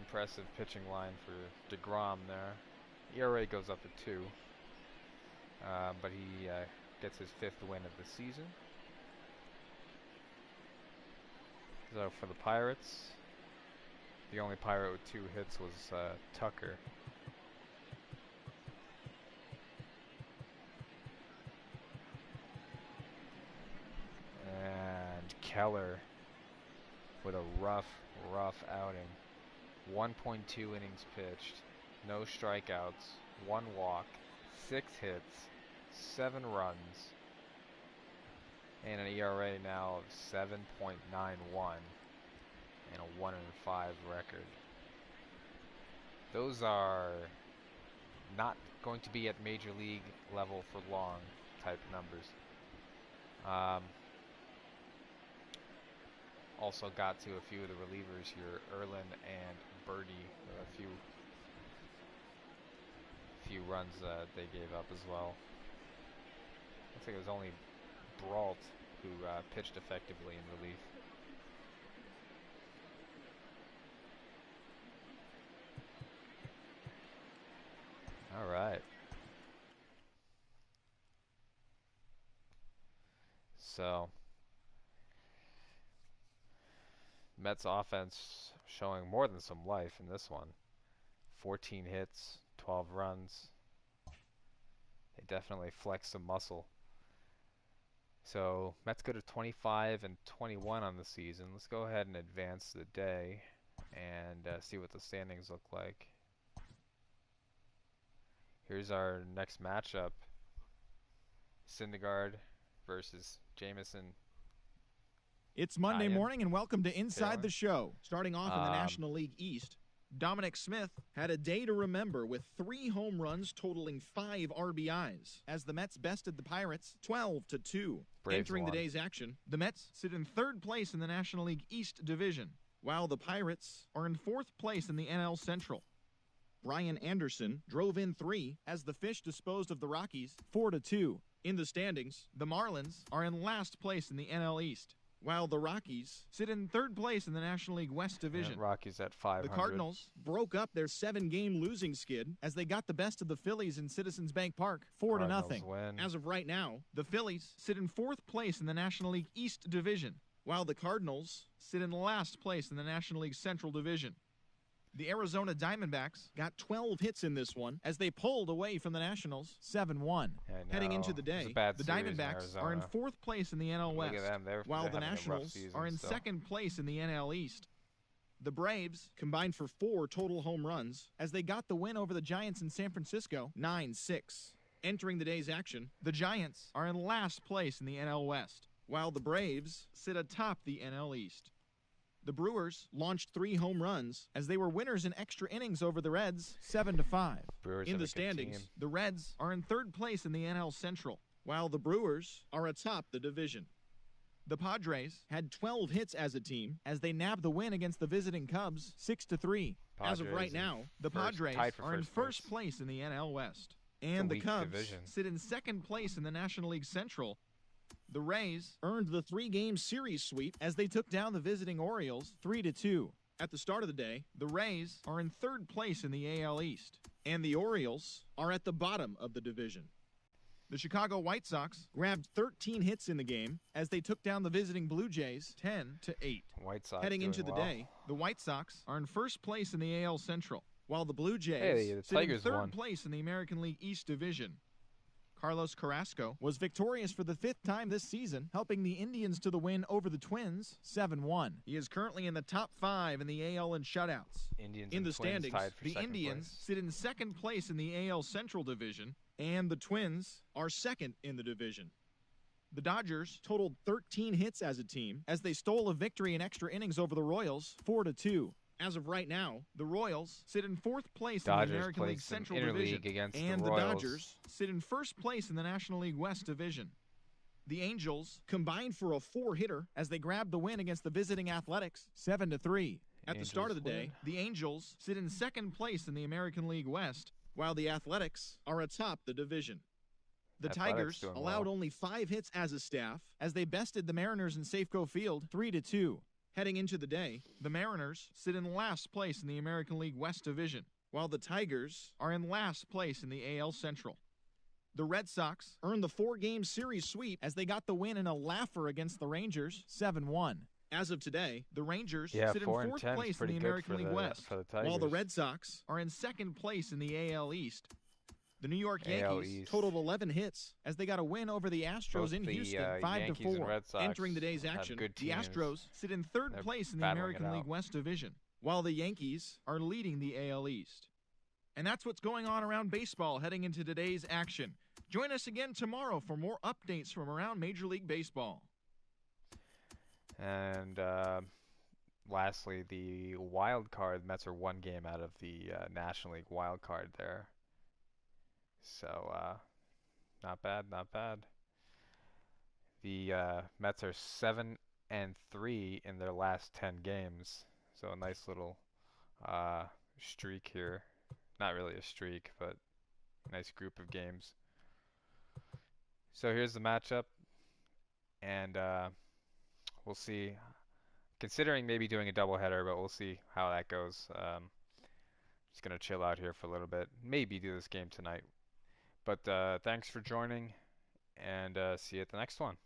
Impressive pitching line for deGrom there. ERA goes up to 2, but he gets his 5th win of the season. So for the Pirates, the only Pirate with 2 hits was Tucker. And Keller with a rough outing. 1.2 innings pitched, no strikeouts, 1 walk, 6 hits, 7 runs, and an ERA now of 7.91 and a 1-5 record. Those are not going to be at major league level for long type numbers. Also got to a few of the relievers here, Erlin and Birdie, a few runs they gave up as well. Looks like it was only Brault who pitched effectively in relief. All right. So, Mets offense showing more than some life in this one. 14 hits, 12 runs. They definitely flexed some muscle. So Mets go to 25 and 21 on the season. Let's go ahead and advance the day and see what the standings look like. Here's our next matchup. Syndergaard versus Jameson.
It's Monday
Ian.
morning, and welcome to Inside
Taylor.
the Show. Starting off in the National League East, Dominic Smith had a day to remember with 3 home runs totaling 5 RBIs as the Mets bested the Pirates 12-2.
Braves
Entering the
won.
day's action, the Mets sit in 3rd place in the National League East Division, while the Pirates are in 4th place in the NL Central. Brian Anderson drove in 3 as the Fish disposed of the Rockies 4-2. In the standings, the Marlins are in last place in the NL East, while the Rockies sit in 3rd place in the National League West Division.
And Rockies at 500.
The Cardinals broke up their 7-game losing skid as they got the best of the Phillies in Citizens Bank Park 4-0.
Cardinals win.
As of right now, the Phillies sit in 4th place in the National League East Division, while the Cardinals sit in last place in the National League Central Division. The Arizona Diamondbacks got 12 hits in this one as they pulled away from the Nationals 7-1. Heading into the day, the Diamondbacks are in 4th place in the NL West, while the Nationals are in 2nd place in the NL East. The Braves combined for 4 total home runs as they got the win over the Giants in San Francisco 9-6. Entering the day's action, the Giants are in last place in the NL West, while the Braves sit atop the NL East. The Brewers launched 3 home runs as they were winners in extra innings over the Reds 7-5. In the standings, the Reds are in 3rd place in the NL Central, while the Brewers are atop the division. The Padres had 12 hits as a team as they nabbed the win against the visiting Cubs 6-3. As of right now, the Padres are in 1st place in the NL West, and the Cubs sit in 2nd place in the National League Central. The Rays earned the 3-game series sweep as they took down the visiting Orioles 3-2. At the start of the day, the Rays are in 3rd place in the AL East, and the Orioles are at the bottom of the division. The Chicago White Sox grabbed 13 hits in the game as they took down the visiting Blue Jays 10-8.
White Sox
Heading into the
well.
day, the White Sox are in 1st place in the AL Central, while the Blue Jays
the
sit in
Tigers
3rd
won.
place in the American League East Division. Carlos Carrasco was victorious for the 5th time this season, helping the Indians to the win over the Twins 7-1. He is currently in the top 5 in the AL in shutouts.
Indians
In
and
the
Twins
standings,
tied for
the
second
Indians
place.
sit in 2nd place in the AL Central Division, and the Twins are 2nd in the division. The Dodgers totaled 13 hits as a team as they stole a victory in extra innings over the Royals 4-2. As of right now, the Royals sit in 4th place in the American League Central Division, and the Dodgers sit in 1st place in the National League West Division. The Angels combined for a 4-hitter as they grabbed the win against the visiting Athletics 7-3. At the start of the day, the Angels sit in 2nd place in the American League West, while the Athletics are atop the division. The Tigers allowed only 5 hits as a staff as they bested the Mariners in Safeco Field 3-2. Heading into the day, the Mariners sit in last place in the American League West Division, while the Tigers are in last place in the AL Central. The Red Sox earned the 4-game series sweep as they got the win in a laugher against the Rangers 7-1. As of today, the Rangers sit in 4th place in the American League West, while the Red Sox are in 2nd place in the AL East. The New York Yankees totaled 11 hits as they got a win over the Astros in Houston 5-4. Entering the day's action, the Astros sit in 3rd place in the American League West Division, while the Yankees are leading the AL East. And that's what's going on around baseball heading into today's action. Join us again tomorrow for more updates from around Major League Baseball.
And lastly, the wild card. Mets are 1 game out of the National League wild card there. So, not bad, not bad. The Mets are 7-3 in their last 10 games. So a nice little streak here. Not really a streak, but a nice group of games. So here's the matchup, and we'll see. Considering maybe doing a doubleheader, but we'll see how that goes. Just gonna chill out here for a little bit. Maybe do this game tonight. But thanks for joining, and see you at the next one.